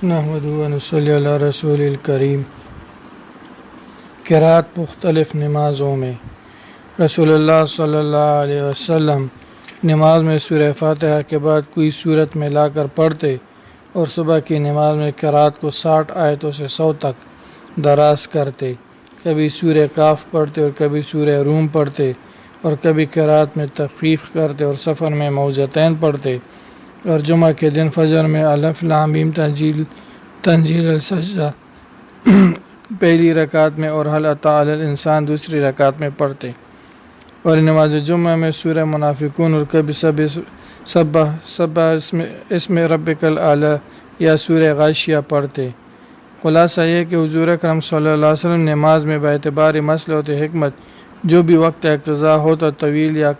نحمدہ و نصلی علی رسول الکریم۔ قرأت مختلف نمازوں میں۔ رسول اللہ صلی اللہ علیہ وسلم نماز میں سورہ فاتحہ کے بعد کوئی سورت میں لا کر پڑھتے اور صبح کی نماز میں قرأت کو 60 آیتوں سے 100 تک دراز کرتے۔ کبھی سورہ کاف پڑھتے اور کبھی سورہ روم پڑھتے اور کبھی قرأت میں تخفیف کرتے اور سفر میں موعظتین پڑھتے، اور جمعہ کے دن فجر میں الف لام میم تنزیل السجدہ پہلی رکعت میں اور هل اتی علی الانسان دوسری رکعت میں پڑھتے، اور نماز جمعہ میں سورہ منافقون اور کبھی سبح اسم ربک الاعلی یا سورہ غاشیہ پڑھتے۔ خلاصہ یہ کہ حضور اکرم صلی اللہ علیہ وسلم نماز میں باعتبار مصلحت و حکمت جو بھی وقت اقتضا ہوتا طویل یا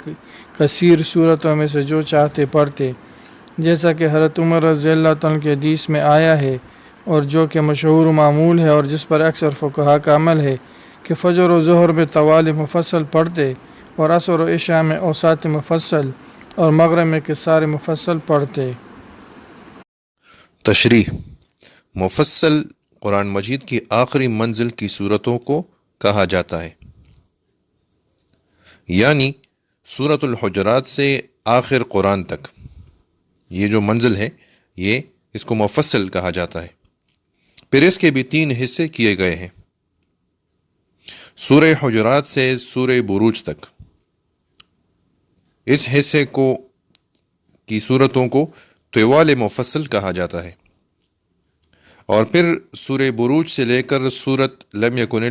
کثیر صورتوں میں سے جو چاہتے پڑھتے، جیسا کہ حضرت عمر رضی اللہ عنہ کے حدیث میں آیا ہے اور جو کہ مشہور و معمول ہے اور جس پر اکثر فقہا کا عمل ہے کہ فجر و ظہر میں طوال مفصل پڑھتے اور عصر و عشاء میں اوساط مفصل اور مغرب میں قصار مفصل پڑھتے۔ تشریح: مفصل قرآن مجید کی آخری منزل کی صورتوں کو کہا جاتا ہے، یعنی سورۃ الحجرات سے آخر قرآن تک یہ جو منزل ہے اس کو مفصل کہا جاتا ہے۔ پھر اس کے بھی 3 حصے کیے گئے ہیں، سورہ حجرات سے سورہ بروج تک۔ اس حصے کی صورتوں کو طوال مفصل کہا جاتا ہے، اور پھر سورہ بروج سے لے کر سورۃ لم یکن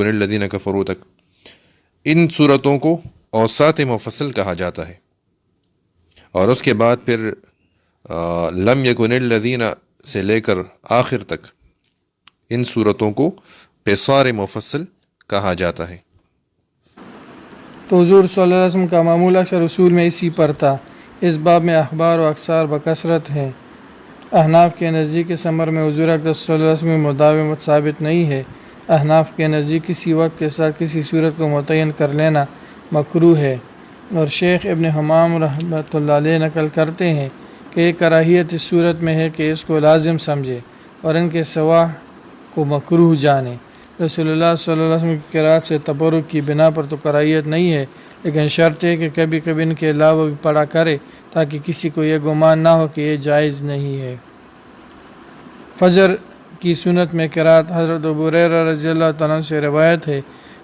الذین کفروا تک ان صورتوں کو اوساط مفصل کہا جاتا ہے، اور اس کے بعد پھر لم یکن الذین سے لے کر آخر تک ان صورتوں کو قصار مفصل کہا جاتا ہے۔ تو حضور صلی اللہ علیہ وسلم کا معمول اکثر اصول میں اسی پر تھا۔ اس باب میں اخبار و اکثار بکثرت ہیں۔ احناف کے نزدیک اس امر میں حضور اکرم صلی اللہ علیہ وسلم کی مداومت ثابت نہیں ہے۔ احناف کے نزدیک کسی وقت کے ساتھ کسی صورت کو متعین کر لینا مکروہ ہے، اور شیخ ابن حمام رحمۃ اللہ علیہ نقل کرتے ہیں کہ یہ کراہیت اس صورت میں ہے کہ اس کو لازم سمجھے اور ان کے سوا کو مکروہ جانے۔ رسول اللہ صلی اللہ علیہ وسلم کی قرأت سے تبرک کی بنا پر تو کراہیت نہیں ہے، لیکن شرط ہے کہ کبھی کبھی ان کے علاوہ بھی پڑھا کرے تاکہ کسی کو یہ گمان نہ ہو کہ یہ جائز نہیں ہے۔ فجر کی سنت میں قرأت حضرت ابو ہریرہ رضی اللہ عنہ سے روایت ہے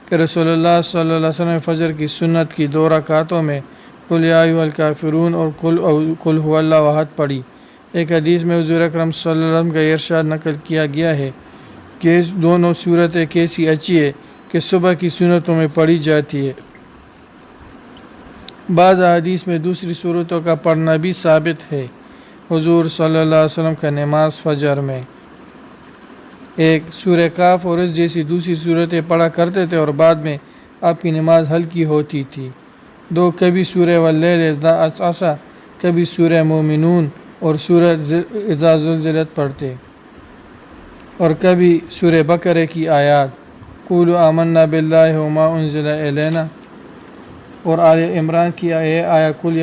کہ رسول اللہ صلی اللہ علیہ وسلم فجر کی سنت کی 2 رکعتوں میں قل یا ایھا الکافرون اور قل ھو اللہ احد پڑھی۔ ایک حدیث میں حضور اکرم صلی اللہ علیہ وسلم کا ارشاد نقل کیا گیا ہے کہ دونوں صورتیں کیسی اچھی ہے کہ صبح کی سنتوں میں پڑھی جاتی ہے۔ بعض احادیث میں دوسری صورتوں کا پڑھنا بھی ثابت ہے۔ حضور صلی اللہ علیہ وسلم کا نماز فجر میں 1 سورہ کاف اور اس جیسی دوسری صورتیں پڑھا کرتے تھے اور بعد میں آپ کی نماز ہلکی ہوتی تھی۔ 2 کبھی سورہ واللیل اذا عسعس، کبھی سورہ مومنون اور سورہ اذا زلزلت پڑھتے، اور کبھی سورہ بقرہ کی آیات قولوا آمنا باللہ وما انزل الینا اور آل عمران کی آیہ قل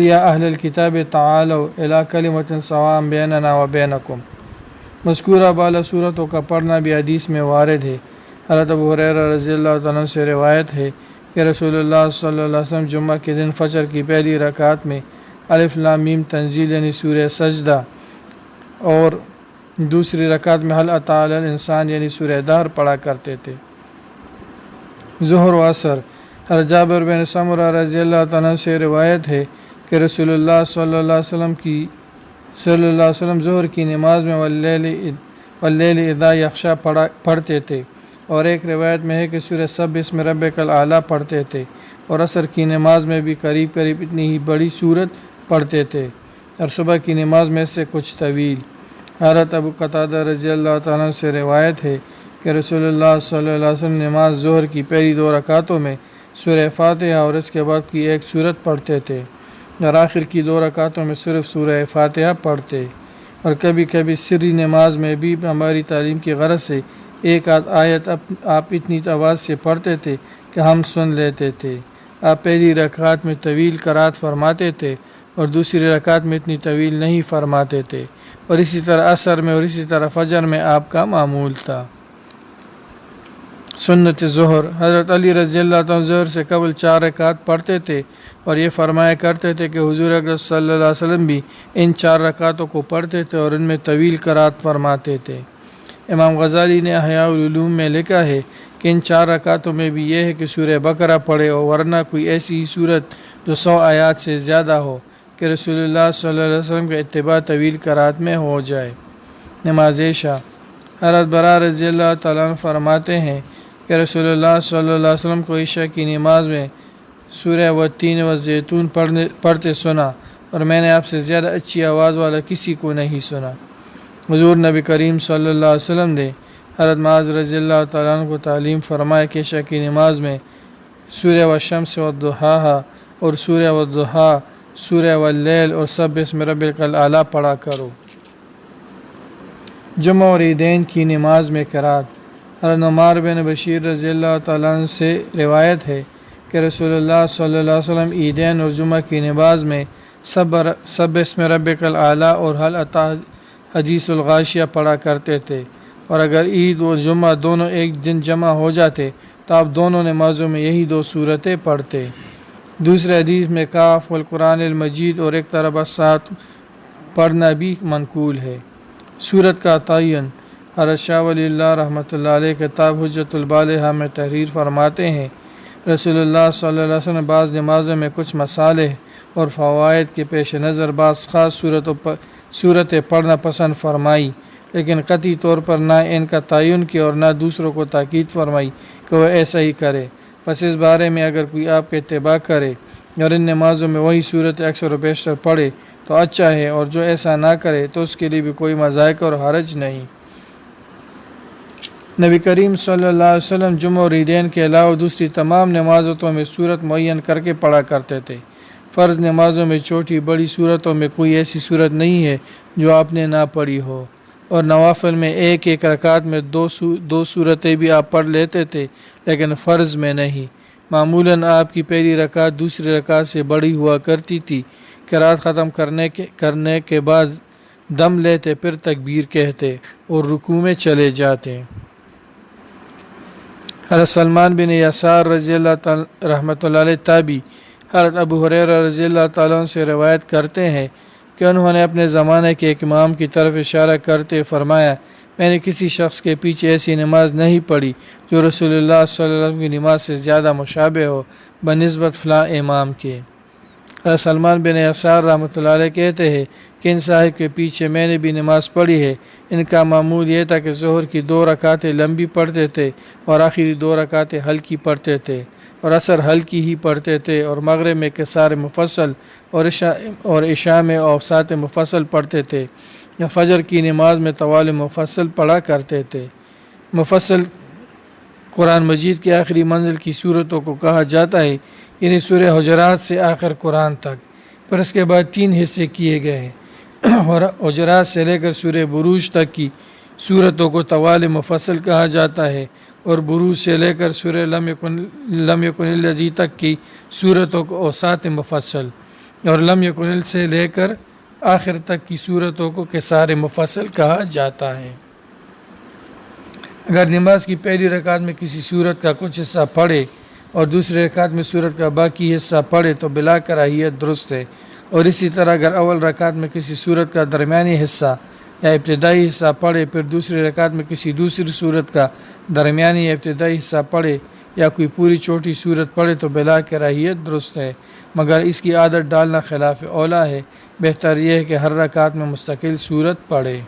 یا اہل الکتاب تعالوا الی کلمۃ سواء بیننا وبینکم۔ مذکورہ بالا صورتوں کا پڑھنا بھی حدیث میں وارد ہے۔ حضرت ابو ہریرہ رضی اللہ عنہ سے روایت ہے کہ رسول اللہ صلی اللہ علیہ وسلم جمعہ کے دن فجر کی پہلی رکعت میں الف لام میم تنزیل یعنی سورہ سجدہ اور دوسری رکعت میں هل اتی علی الانسان یعنی سورہ دہر پڑھا کرتے تھے۔ ظہر و عصر حضرت جابر بن سمرہ رضی اللہ عنہ سے روایت ہے کہ رسول اللہ صلی اللہ علیہ وسلم ظہر کی نماز میں واللیل اذا یغشی پڑھتے تھے، اور ایک روایت میں ہے کہ سورہ سبح اسم ربک الاعلی پڑھتے تھے، اور عصر کی نماز میں بھی قریب اتنی ہی بڑی صورت پڑھتے تھے، اور صبح کی نماز میں سے کچھ طویل۔ حضرت ابو قتادہ رضی اللہ عنہ سے روایت ہے کہ رسول اللہ صلی اللہ علیہ وسلم نماز ظہر کی پہلی 2 رکعتوں میں سورہ فاتحہ اور اس کے بعد کی ایک صورت پڑھتے تھے، اور آخر کی 2 رکعتوں میں صرف سورہ فاتحہ پڑھتے، اور کبھی کبھی سری نماز میں بھی ہماری تعلیم کی غرض سے 1 آدھ آیت آپ اتنی آواز سے پڑھتے تھے کہ ہم سن لیتے تھے۔ آپ پہلی رکعت میں طویل قرأت فرماتے تھے اور دوسری رکعت میں اتنی طویل نہیں فرماتے تھے، اور اسی طرح عصر میں اور اسی طرح فجر میں آپ کا معمول تھا۔ سنت ظہر، حضرت علی رضی اللہ عنہ ظہر سے قبل 4 رکعت پڑھتے تھے اور یہ فرمایا کرتے تھے کہ حضور اکرم صلی اللہ علیہ وسلم بھی ان 4 رکعتوں کو پڑھتے تھے اور ان میں طویل قرات فرماتے تھے۔ امام غزالی نے احیاء العلوم میں لکھا ہے کہ ان 4 رکعتوں میں بھی یہ ہے کہ سورہ بقرہ پڑھے، اور ورنہ کوئی ایسی صورت جو 100 آیات سے زیادہ ہو کہ رسول اللہ صلی اللہ علیہ وسلم کا اتباع طویل قرات میں ہو جائے۔ نماز عشاء، حضرت برا رضی اللہ تعالیٰ عنہ فرماتے ہیں کہ رسول اللہ صلی اللہ علیہ وسلم کو عشاء کی نماز میں سورہ والتین والزیتون پڑھتے سنا، اور میں نے آپ سے زیادہ اچھی آواز والا کسی کو نہیں سنا۔ حضور نبی کریم صلی اللہ علیہ وسلم نے حضرت معاذ رضی اللہ تعالیٰ عنہ کو تعلیم فرمایا کہ عشاء کی نماز میں سورہ والشمس والضحیٰ اور سورہ والضحیٰ، سورہ واللیل اور سبح اسم ربک الاعلیٰ پڑھا کرو۔ جمعہ اور عیدین کی نماز میں قرات، حضرت نعمان بن بشیر رضی اللہ تعالیٰ عنہ سے روایت ہے کہ رسول اللہ صلی اللہ علیہ وسلم عیدین اور جمعہ کی نماز میں سبح اسم ربک الاعلیٰ اور هل اتی حدیث الغاشیہ پڑھا کرتے تھے، اور اگر عید اور جمعہ دونوں ایک دن جمع ہو جاتے تو آپ دونوں نمازوں میں یہی 2 صورتیں پڑھتے۔ دوسرے حدیث میں کاف والقرآن المجید اور اقترب الساعۃ پڑھنا بھی منقول ہے۔ سورت کا تعین، حضرت شاہ ولی اللہ رحمۃ اللہ علیہ کتاب حجت البالغہ میں تحریر فرماتے ہیں، رسول اللہ صلی اللہ علیہ وسلم بعض نمازوں میں کچھ مصالح اور فوائد کے پیش نظر بعض خاص صورتیں پڑھنا پسند فرمائی، لیکن قطعی طور پر نہ ان کا تعین کیا اور نہ دوسروں کو تاکید فرمائی کہ وہ ایسا ہی کرے۔ پس اس بارے میں اگر کوئی آپ کا اتباع کرے اور ان نمازوں میں وہی صورت اکثر و بیشتر پڑھے تو اچھا ہے، اور جو ایسا نہ کرے تو اس کے لیے بھی کوئی مذائق اور حرج نہیں۔ نبی کریم صلی اللہ علیہ وسلم جمعہ اور عیدین کے علاوہ دوسری تمام نمازوں میں صورت معین کر کے پڑھا کرتے تھے۔ فرض نمازوں میں چھوٹی بڑی صورتوں میں کوئی ایسی صورت نہیں ہے جو آپ نے نہ پڑھی ہو، اور نوافل میں ایک رکعت میں 2 صورتیں بھی آپ پڑھ لیتے تھے، لیکن فرض میں نہیں۔ معمولاً آپ کی پہلی رکعت دوسری رکعت سے بڑی ہوا کرتی تھی۔ قرات ختم کرنے کے بعد دم لیتے، پھر تکبیر کہتے اور رکوع میں چلے جاتے۔ حضرت سلمان بن یسار رضی اللہ تعالیٰ رحمۃ اللہ علیہ تابعی حضرت ابو ہریرہ رضی اللہ تعالیٰ عنہ سے روایت کرتے ہیں کہ انہوں نے اپنے زمانے کے ایک امام کی طرف اشارہ کرتے فرمایا، میں نے کسی شخص کے پیچھے ایسی نماز نہیں پڑھی جو رسول اللہ صلی اللہ علیہ وسلم کی نماز سے زیادہ مشابہ ہو بنسبت فلاں امام کے۔ حضرت سلمان بن یسار رحمۃ اللہ علیہ کہتے ہیں کہ ان صاحب کے پیچھے میں نے بھی نماز پڑھی ہے۔ ان کا معمول یہ تھا کہ ظہر کی 2 رکعتیں لمبی پڑھتے تھے اور آخری 2 رکعتیں ہلکی پڑھتے تھے، اور عصر ہلکی ہی پڑھتے تھے، اور مغرب میں قصار مفصل اور عشاء میں اوساط مفصل پڑھتے تھے، یا فجر کی نماز میں طوال مفصل پڑھا کرتے تھے۔ مفصل قرآن مجید کی آخری منزل کی صورتوں کو کہا جاتا ہے، یعنی سورہ حجرات سے آخر قرآن تک، پھر اس کے بعد 3 حصے کیے گئے ہیں، اور حجرات سے لے کر سورہ بروج تک کی صورتوں کو طوال مفصل کہا جاتا ہے، اور بروج سے لے کر سورہ لم یکن الذی تک کی صورتوں کو اوساط مفصل، اور لم یکن سے لے کر آخر تک کی صورتوں کو قصار مفصل کہا جاتا ہے۔ اگر نماز کی پہلی رکعت میں کسی صورت کا کچھ حصہ پڑھے اور دوسری رکعت میں صورت کا باقی حصہ پڑھے تو بلا کراہیت درست ہے، اور اسی طرح اگر اول رکعت میں کسی صورت کا درمیانی حصہ یا ابتدائی حصہ پڑھے، پھر دوسری رکعت میں کسی دوسری صورت کا درمیانی یا ابتدائی حصہ پڑھے، یا کوئی پوری چھوٹی صورت پڑھے تو بلا کراہیت درست ہے، مگر اس کی عادت ڈالنا خلاف اولا ہے۔ بہتر یہ ہے کہ ہر رکعت میں مستقل صورت پڑھے۔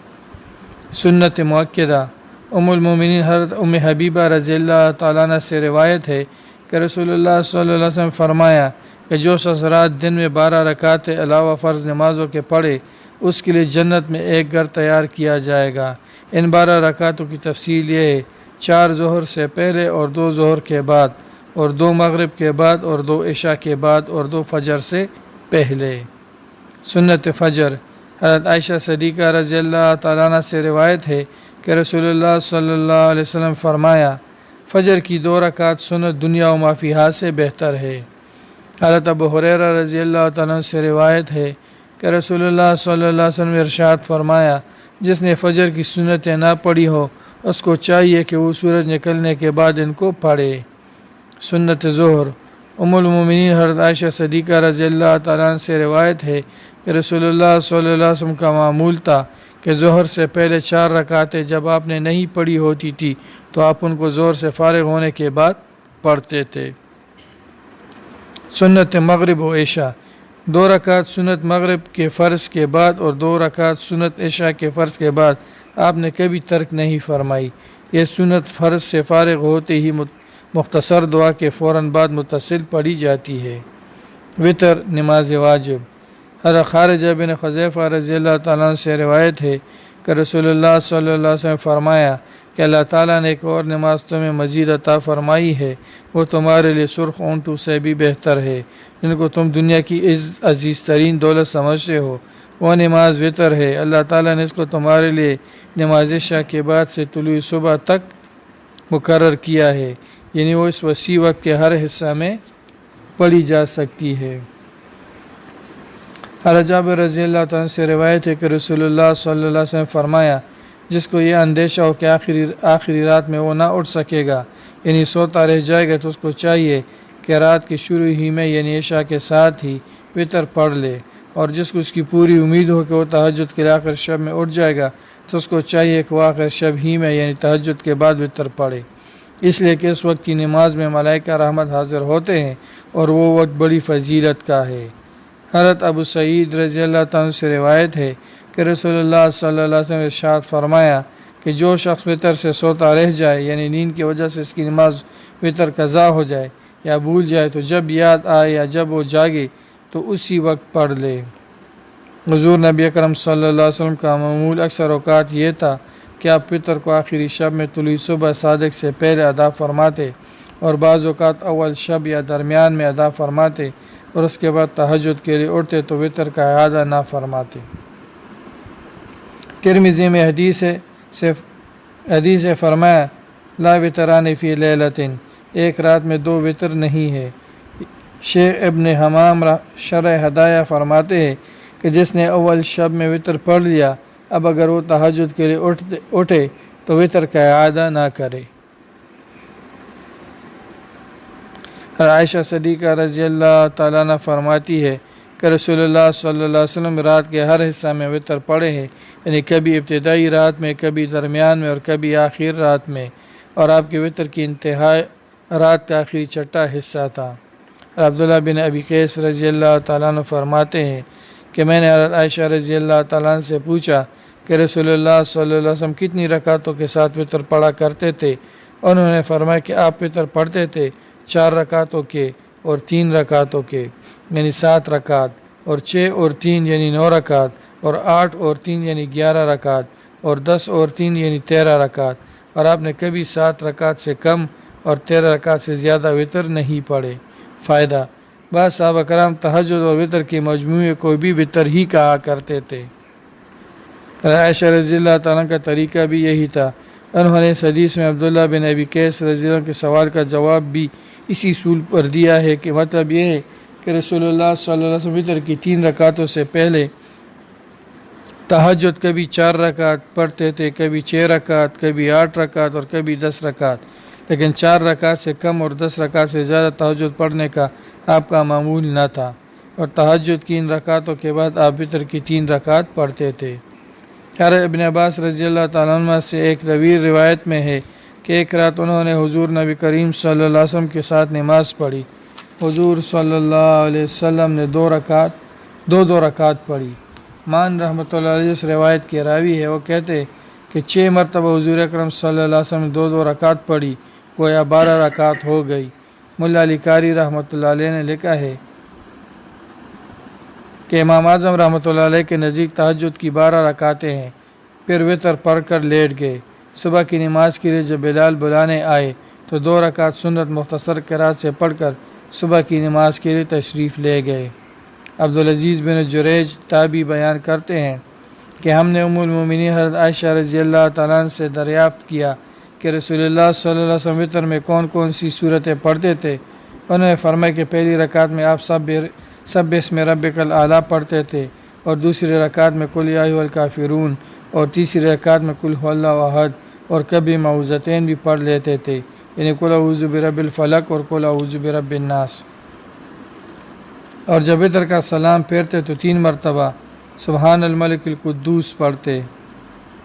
سنت مؤکدہ، ام المومنین حضرت ام حبیبہ رضی اللہ تعالیٰ عنہ سے روایت ہے کہ رسول اللہ صلی اللہ علیہ وسلم فرمایا کہ جو شخص رات دن میں 12 رکعتیں علاوہ فرض نمازوں کے پڑھے، اس کے لیے جنت میں ایک گھر تیار کیا جائے گا۔ ان 12 رکعتوں کی تفصیل یہ ہے: 4 ظہر سے پہلے اور 2 ظہر کے بعد، اور 2 مغرب کے بعد، اور 2 عشاء کے بعد، اور 2 فجر سے پہلے۔ سنت فجر، حضرت عائشہ صدیقہ رضی اللہ تعالیٰ عنہ سے روایت ہے کہ رسول اللہ صلی اللہ علیہ وسلم فرمایا، فجر کی 2 رکعت سنت دنیا و ما فیہا سے بہتر ہے۔ حضرت ابو ہریرہ رضی اللہ تعالیٰ عنہ سے روایت ہے کہ رسول اللہ صلی اللہ علیہ وسلم نے ارشاد فرمایا جس نے فجر کی سنتیں نہ پڑھی ہو اس کو چاہیے کہ وہ سورج نکلنے کے بعد ان کو پڑھے۔ سنت ظہر، ام المومنین حضرت عائشہ صدیقہ رضی اللہ تعالیٰ عنہ سے روایت ہے کہ رسول اللہ صلی اللہ علیہ وسلم کا معمول تھا کہ ظہر سے پہلے 4 رکعتیں جب آپ نے نہیں پڑھی ہوتی تھی تو آپ ان کو ظہر سے فارغ ہونے کے بعد پڑھتے تھے۔ سنت مغرب و عشاء، 2 رکعت سنت مغرب کے فرض کے بعد اور 2 رکعت سنت عشاء کے فرض کے بعد آپ نے کبھی ترک نہیں فرمائی۔ یہ سنت فرض سے فارغ ہوتے ہی مختصر دعا کے فوراً بعد متصل پڑھی جاتی ہے۔ وتر، نماز واجب، حضرت خارجہ بن حذیفہ رضی اللہ تعالیٰ عنہ سے روایت ہے کہ رسول اللہ صلی اللہ علیہ وسلم نے فرمایا کہ اللہ تعالیٰ نے ایک اور نماز تمہیں مزید عطا فرمائی ہے، وہ تمہارے لیے سرخ اونٹوں سے بھی بہتر ہے جن کو تم دنیا کی عزیز ترین دولت سمجھتے ہو، وہ نماز وتر ہے۔ اللہ تعالیٰ نے اس کو تمہارے لیے نماز عشاء کے بعد سے طلوع صبح تک مقرر کیا ہے، یعنی وہ اس وسیع وقت کے ہر حصہ میں پڑھی جا سکتی ہے۔ حضرت جابر رضی اللہ تعالیٰ سے روایت ہے کہ رسول اللہ صلی اللہ علیہ وسلم نے فرمایا جس کو یہ اندیشہ ہو کہ آخری رات میں وہ نہ اٹھ سکے گا یعنی سوتا رہ جائے گا تو اس کو چاہیے کہ رات کے شروع ہی میں یعنی عشاء کے ساتھ ہی وتر پڑھ لے، اور جس کو اس کی پوری امید ہو کہ وہ تہجد کے آخر شب میں اٹھ جائے گا تو اس کو چاہیے کہ وہ آخر شب ہی میں یعنی تہجد کے بعد وتر پڑھے، اس لیے کہ اس وقت کی نماز میں ملائکہ رحمت حاضر ہوتے ہیں اور وہ وقت بڑی فضیلت کا ہے۔ حضرت ابو سعید رضی اللہ تعالیٰ سے روایت ہے کہ رسول اللہ صلی اللہ علیہ وسلم نے ارشاد فرمایا کہ جو شخص وتر سے سوتا رہ جائے یعنی نیند کی وجہ سے اس کی نماز وتر قضا ہو جائے یا بھول جائے تو جب یاد آئے یا جب وہ جاگے تو اسی وقت پڑھ لے۔ حضور نبی اکرم صلی اللہ علیہ وسلم کا معمول اکثر اوقات یہ تھا کہ آپ وتر کو آخری شب میں طلوع صبح صادق سے پہلے ادا فرماتے اور بعض اوقات اول شب یا درمیان میں ادا فرماتے اور اس کے بعد تہجد کے لیے اٹھتے تو وتر کا اعادہ نہ فرماتے۔ ترمذی میں حدیث فرمایا لا وتران فی لیلۃ، ایک رات میں 2 وتر نہیں ہے۔ شیخ ابن حمام شرح ہدایہ فرماتے ہیں کہ جس نے اول شب میں وتر پڑھ لیا اب اگر وہ تہجد کے لیے اٹھے تو وتر کا اعادہ نہ کرے۔ عائشہ صدیقہ رضی اللہ تعالیٰ عنہ فرماتی ہے کہ رسول اللہ صلی اللہ علیہ وسلم رات کے ہر حصہ میں وتر پڑھے ہیں، یعنی کبھی ابتدائی رات میں، کبھی درمیان میں اور کبھی آخر رات میں، اور آپ کے وتر کی انتہا رات کا آخری چھٹا حصہ تھا۔ عبداللہ بن ابی قیس رضی اللہ تعالیٰ عنہ فرماتے ہیں کہ میں نے حضرت عائشہ رضی اللہ تعالیٰ عنہ سے پوچھا کہ رسول اللہ صلی اللہ علیہ وسلم کتنی رکعتوں کے ساتھ وتر پڑھا کرتے تھے؟ انہوں نے فرمایا کہ آپ وتر پڑھتے تھے 4 رکعتوں کے اور 3 رکعتوں کے یعنی 7 رکعت، اور 6 اور 3 یعنی 9 رکعت، اور 8 اور 3 یعنی 11 رکعت، اور 10 اور 3 یعنی 13 رکعت، اور آپ نے کبھی 7 رکعت سے کم اور 13 رکعت سے زیادہ وتر نہیں پڑھے۔ فائدہ، بعض صحابہ کرام تہجد اور وتر کے مجموعے کو بھی وتر ہی کہا کرتے تھے۔ عائشہ رضی اللہ تعالیٰ کا طریقہ بھی یہی تھا۔ انہوں نے اس حدیث میں عبداللہ بن ابی قیس رضی اللہ عنہ کے سوال کا جواب بھی اسی اصول پر دیا ہے کہ مطلب یہ ہے کہ رسول اللہ صلی اللہ علیہ وسلم وتر کی 3 رکعتوں سے پہلے تہجد کبھی 4 رکعت پڑھتے تھے، کبھی 6 رکعت، کبھی 8 رکعت اور کبھی 10 رکعت، لیکن 4 رکعت سے کم اور 10 رکعت سے زیادہ تہجد پڑھنے کا آپ کا معمول نہ تھا، اور تہجد کی ان رکعتوں کے بعد آپ وتر کی 3 رکعت پڑھتے تھے۔ حضرت ابن عباس رضی اللہ تعالیٰ عنہ سے ایک طویل روایت میں ہے کہ ایک رات انہوں نے حضور نبی کریم صلی اللہ علیہ وسلم کے ساتھ نماز پڑھی۔ حضور صلی اللہ علیہ وسلم نے 2 رکعت پڑھی۔ مان رحمۃ اللہ علیہ اس روایت کے راوی ہے، وہ کہتے کہ 6 مرتبہ حضور اکرم صلی اللہ علیہ وسلم نے 2 رکعت پڑھی، گویا 12 رکعت ہو گئی۔ ملا علی قاری رحمۃ اللہ علیہ نے لکھا ہے کہ امام اعظم رحمۃ اللہ علیہ کے نزدیک تہجد کی 12 رکعتیں ہیں، پھر وتر پڑھ کر لیٹ گئے۔ صبح کی نماز کے لیے جب بلال بلانے آئے تو 2 رکعت سنت مختصر قرات سے پڑھ کر صبح کی نماز کے لیے تشریف لے گئے۔ عبدالعزیز بن جریج تابعی بیان کرتے ہیں کہ ہم نے ام المومنین حضرت عائشہ رضی اللہ تعالیٰ عنہ سے دریافت کیا کہ رسول اللہ صلی اللہ علیہ وسلم وتر میں کون کون سی صورتیں پڑھتے تھے۔ انہوں نے فرمایا کہ پہلی رکعت میں آپ سب اسم ربک الاعلیٰ پڑھتے تھے، اور دوسری رکعت میں قل یا ایھا الکافرون اور تیسری رکعت میں قل هو اللہ احد اور کبھی معوذتین بھی پڑھ لیتے تھے، یعنی قل اعوذ برب الفلق اور قل اعوذ برب الناس۔ اور جب وتر کا سلام پھیرتے تو 3 مرتبہ سبحان الملک القدوس پڑھتے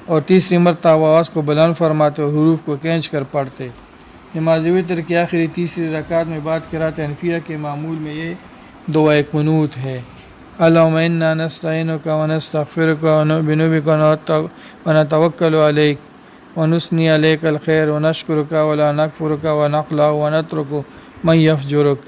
اور تیسری مرتبہ آواز کو بلند فرماتے اور حروف کو کھینچ کر پڑھتے۔ نماز وتر کی آخری تیسری رکعت میں بعد قرات حنفیہ کے معمول میں یہ دعائے قنوت ہے۔ اللہم انا نستعینک ونستغفرک ونؤمن بک ونتوکل علیک ونثنی علیک الخیر ونشکرک ولا نکفرک ونخلع ونترک من یفجرک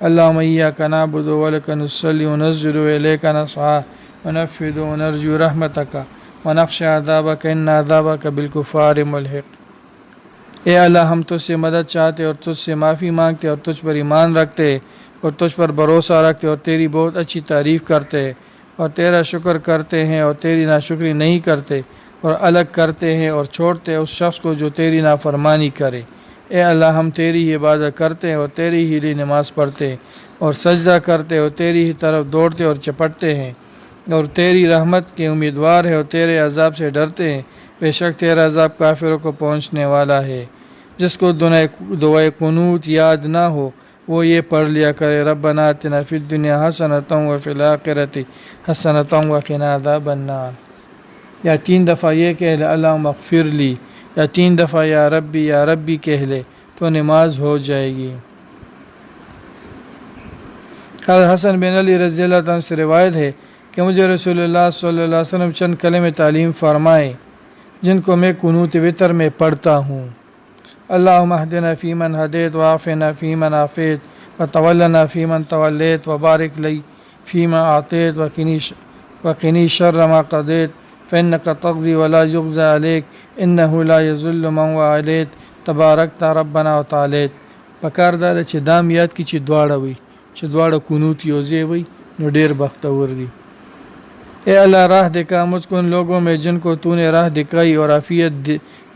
اللہم ایاک نعبد ولک نصلی ونسجد الیک نسعی ونفد ونرجو رحمتک ونخشى عذابک ان عذابک بالکفار ملحق۔ اے اللہ ہم تجھ سے مدد چاہتے اور تجھ سے معافی مانگتے اور تجھ پر ایمان رکھتے اور تجھ پر بھروسہ رکھتے اور تیری بہت اچھی تعریف کرتے اور تیرا شکر کرتے ہیں اور تیری ناشکری نہیں کرتے اور الگ کرتے ہیں اور چھوڑتے اس شخص کو جو تیری نافرمانی کرے۔ اے اللہ ہم تیری ہی عبادت کرتے اور تیری ہی لیے نماز پڑھتے اور سجدہ کرتے اور تیری ہی طرف دوڑتے اور چپٹتے ہیں اور تیری رحمت کے امیدوار ہے اور تیرے عذاب سے ڈرتے ہیں۔ بے شک تیرا عذاب کافروں کو پہنچنے والا ہے۔ جس کو دعائے قنوت یاد نہ ہو وہ یہ پڑھ لیا کرے ربنا آتنا فی الدنیا حسنۃ وفی الآخرۃ حسنۃ وقنا عذاب النار، یا 3 دفعہ یہ کہہ لے اللہم اغفر لی، یا 3 دفعہ یا ربی کہہ لے تو نماز ہو جائے گی۔ حضرت حسن بن علی رضی اللہ عنہ سے روایت ہے کہ مجھے رسول اللہ صلی اللہ علیہ وسلم چند کلمے تعلیم فرمائے جن کو میں قنوت وتر میں پڑھتا ہوں۔ اللہم اہدنا فیمن ہدیت وعافنا فیمن عافیت وتولنا فیمن تولیت وبارک لی فیما اعطیت وقنی شر ما قضیت فانک تقضی ولا یقضی علیک انہ لا یذل من والیت تبارکت ربنا وتعالیت۔ پکار دا چې دام یاد کی چې دواړه وي، چې دواړه قنوت یوځای وي نو ډیر بختور دي۔ اے اللہ راہ دکھا مجھ کو ان لوگوں میں جن کو تو نے راہ دکھائی اور عافیت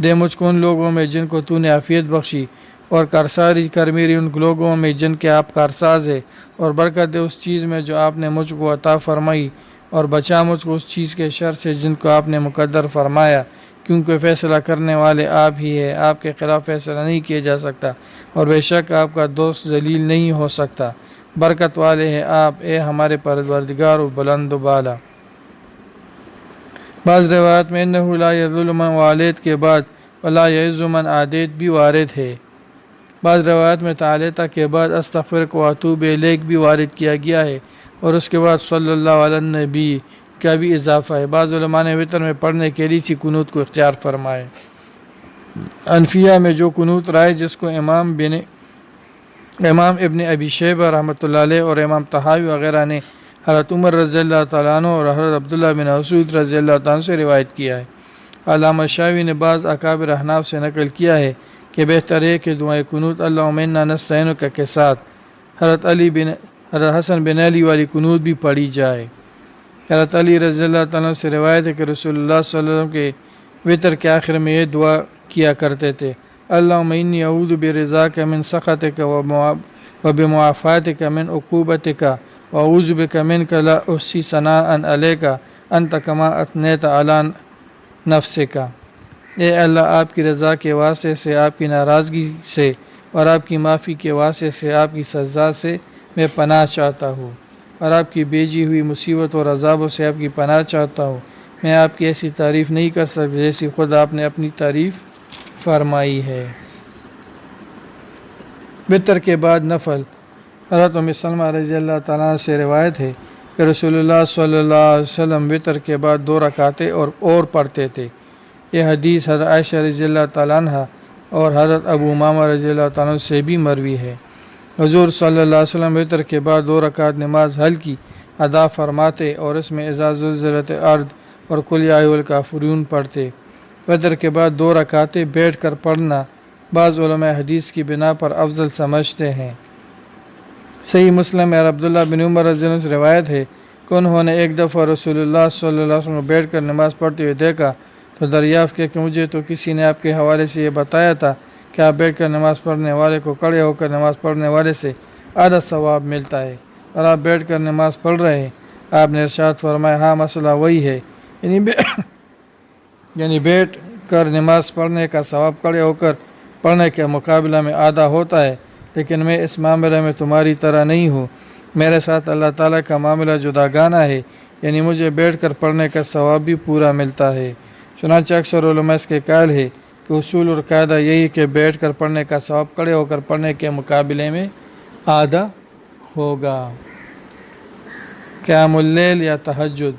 دے مجھ کو ان لوگوں میں جن کو تو نے عافیت بخشی اور کارساری کر میری ان لوگوں میں جن کے آپ کارساز ہے اور برکت دے اس چیز میں جو آپ نے مجھ کو عطا فرمائی اور بچا مجھ کو اس چیز کے شر سے جن کو آپ نے مقدر فرمایا، کیونکہ فیصلہ کرنے والے آپ ہی ہے، آپ کے خلاف فیصلہ نہیں کیا جا سکتا اور بے شک آپ کا دوست ذلیل نہیں ہو سکتا، برکت والے ہیں آپ اے ہمارے پروردگار و بلند و بالا۔ بعض روایت میں انہ لا یذل من والیت کے بعد ولا یعز من عادیت بھی وارد ہے۔ بعض روایت میں تعالیتا کے بعد استغفرک و اتوب الیک بھی وارد کیا گیا ہے اور اس کے بعد صلی اللہ علیہ نبی کا بھی اضافہ ہے۔ بعض علماء نے وتر میں پڑھنے کے لیے اسی قنوت کو اختیار فرمائے۔ حنفیہ میں جو قنوت رائے جس کو امام ابن ابی شیبہ رحمۃ اللہ علیہ اور امام طحاوی وغیرہ نے حضرت عمر رضی اللہ تعالیٰ عنہ اور حضرت عبداللہ بن مسعود رضی اللہ تعالیٰ عنہ سے روایت کیا ہے۔ علامہ شاوی نے بعض اکابر احناف سے نقل کیا ہے کہ بہتر ہے کہ دعائے قنوت اللہم انا نستعینک کے ساتھ حضرت حسن بن علی والی قنوت بھی پڑھی جائے۔ حضرت علی رضی اللہ تعالیٰ عنہ سے روایت ہے کہ رسول اللہ صلی اللہ علیہ وسلم کے وتر کے آخر میں یہ دعا کیا کرتے تھے اللہم انی اعوذ برضاک من سخطک وبمعافاتک من عقوبتک واعوذ بک منک لا احصی ثناء علیک انت کما اثنیت علی نفسک۔ اے اللہ آپ کی رضا کے واسطے سے، آپ کی ناراضگی سے اور آپ کی معافی کے واسطے سے آپ کی سزا سے میں پناہ چاہتا ہوں اور آپ کی بھیجی ہوئی مصیبت اور عذابوں سے آپ کی پناہ چاہتا ہوں۔ میں آپ کی ایسی تعریف نہیں کر سکتا جیسی خود آپ نے اپنی تعریف فرمائی ہے۔ وتر کے بعد نفل حضرت ام سلمہ رضی اللہ تعالیٰ سے روایت ہے کہ رسول اللہ صلی اللہ علیہ وسلم وتر کے بعد 2 رکعتیں اور پڑھتے تھے۔ یہ حدیث حضرت عائشہ رضی اللہ تعالیٰ عنہ اور حضرت ابو امامہ رضی اللہ تعالیٰ عنہ سے بھی مروی ہے۔ حضور صلی اللہ علیہ وسلم وتر کے بعد 2 رکعت نماز ہلکی ادا فرماتے اور اس میں اذا زلزلت الارض اور قل یا ایھا الکافرون پڑھتے۔ وتر کے بعد 2 رکعتیں بیٹھ کر پڑھنا بعض علماء حدیث کی بنا پر افضل سمجھتے ہیں۔ صحیح مسلم میں عبداللہ بن عمر رضی اللہ عنہ سے روایت ہے کہ انہوں نے ایک دفعہ رسول اللہ صلی اللہ علیہ وسلم کو بیٹھ کر نماز پڑھتے ہوئے دیکھا تو دریافت کیا کہ مجھے تو کسی نے آپ کے حوالے سے یہ بتایا تھا کہ آپ بیٹھ کر نماز پڑھنے والے کو کھڑے ہو کر نماز پڑھنے والے سے آدھا ثواب ملتا ہے اور آپ بیٹھ کر نماز پڑھ رہے ہیں۔ آپ نے ارشاد فرمایا ہاں مسئلہ وہی ہے، یعنی بیٹھ کر نماز پڑھنے کا ثواب کھڑے ہو کر پڑھنے کے مقابلہ میں آدھا ہوتا ہے، لیکن میں اس معاملے میں تمہاری طرح نہیں ہوں، میرے ساتھ اللہ تعالیٰ کا معاملہ جداگانہ ہے، یعنی مجھے بیٹھ کر پڑھنے کا ثواب بھی پورا ملتا ہے۔ چنانچہ اکثر علماء اس کے قائل ہے کہ اصول اور قاعدہ یہی کہ بیٹھ کر پڑھنے کا ثواب کھڑے ہو کر پڑھنے کے مقابلے میں آدھا ہوگا۔ قیام اللیل یا تہجد،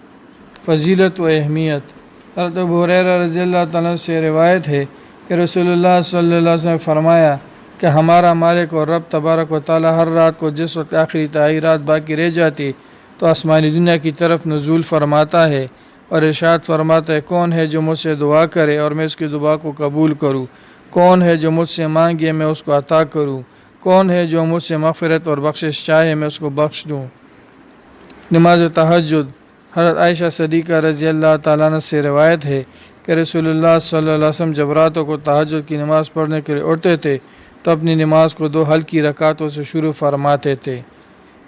فضیلت و اہمیت۔ حضرت ابو ہریرہ رضی اللہ تعالیٰ سے روایت ہے کہ رسول اللہ صلی اللہ علیہ وسلم نے فرمایا کہ ہمارا مالک اور رب تبارک و تعالیٰ ہر رات کو جس وقت آخری تہائی رات باقی رہ جاتی تو آسمانی دنیا کی طرف نزول فرماتا ہے اور ارشاد فرماتا ہے کون ہے جو مجھ سے دعا کرے اور میں اس کی دعا کو قبول کروں، کون ہے جو مجھ سے مانگے میں اس کو عطا کروں، کون ہے جو مجھ سے مغفرت اور بخشش چاہے میں اس کو بخش دوں۔ نماز تہجد، حضرت عائشہ صدیقہ رضی اللہ تعالیٰ عنہ سے روایت ہے کہ رسول اللہ صلی اللہ علیہ وسلم جب راتوں کو تہجد کی نماز پڑھنے کے لیے اٹھتے تھے تو اپنی نماز کو 2 ہلکی رکعتوں سے شروع فرماتے تھے،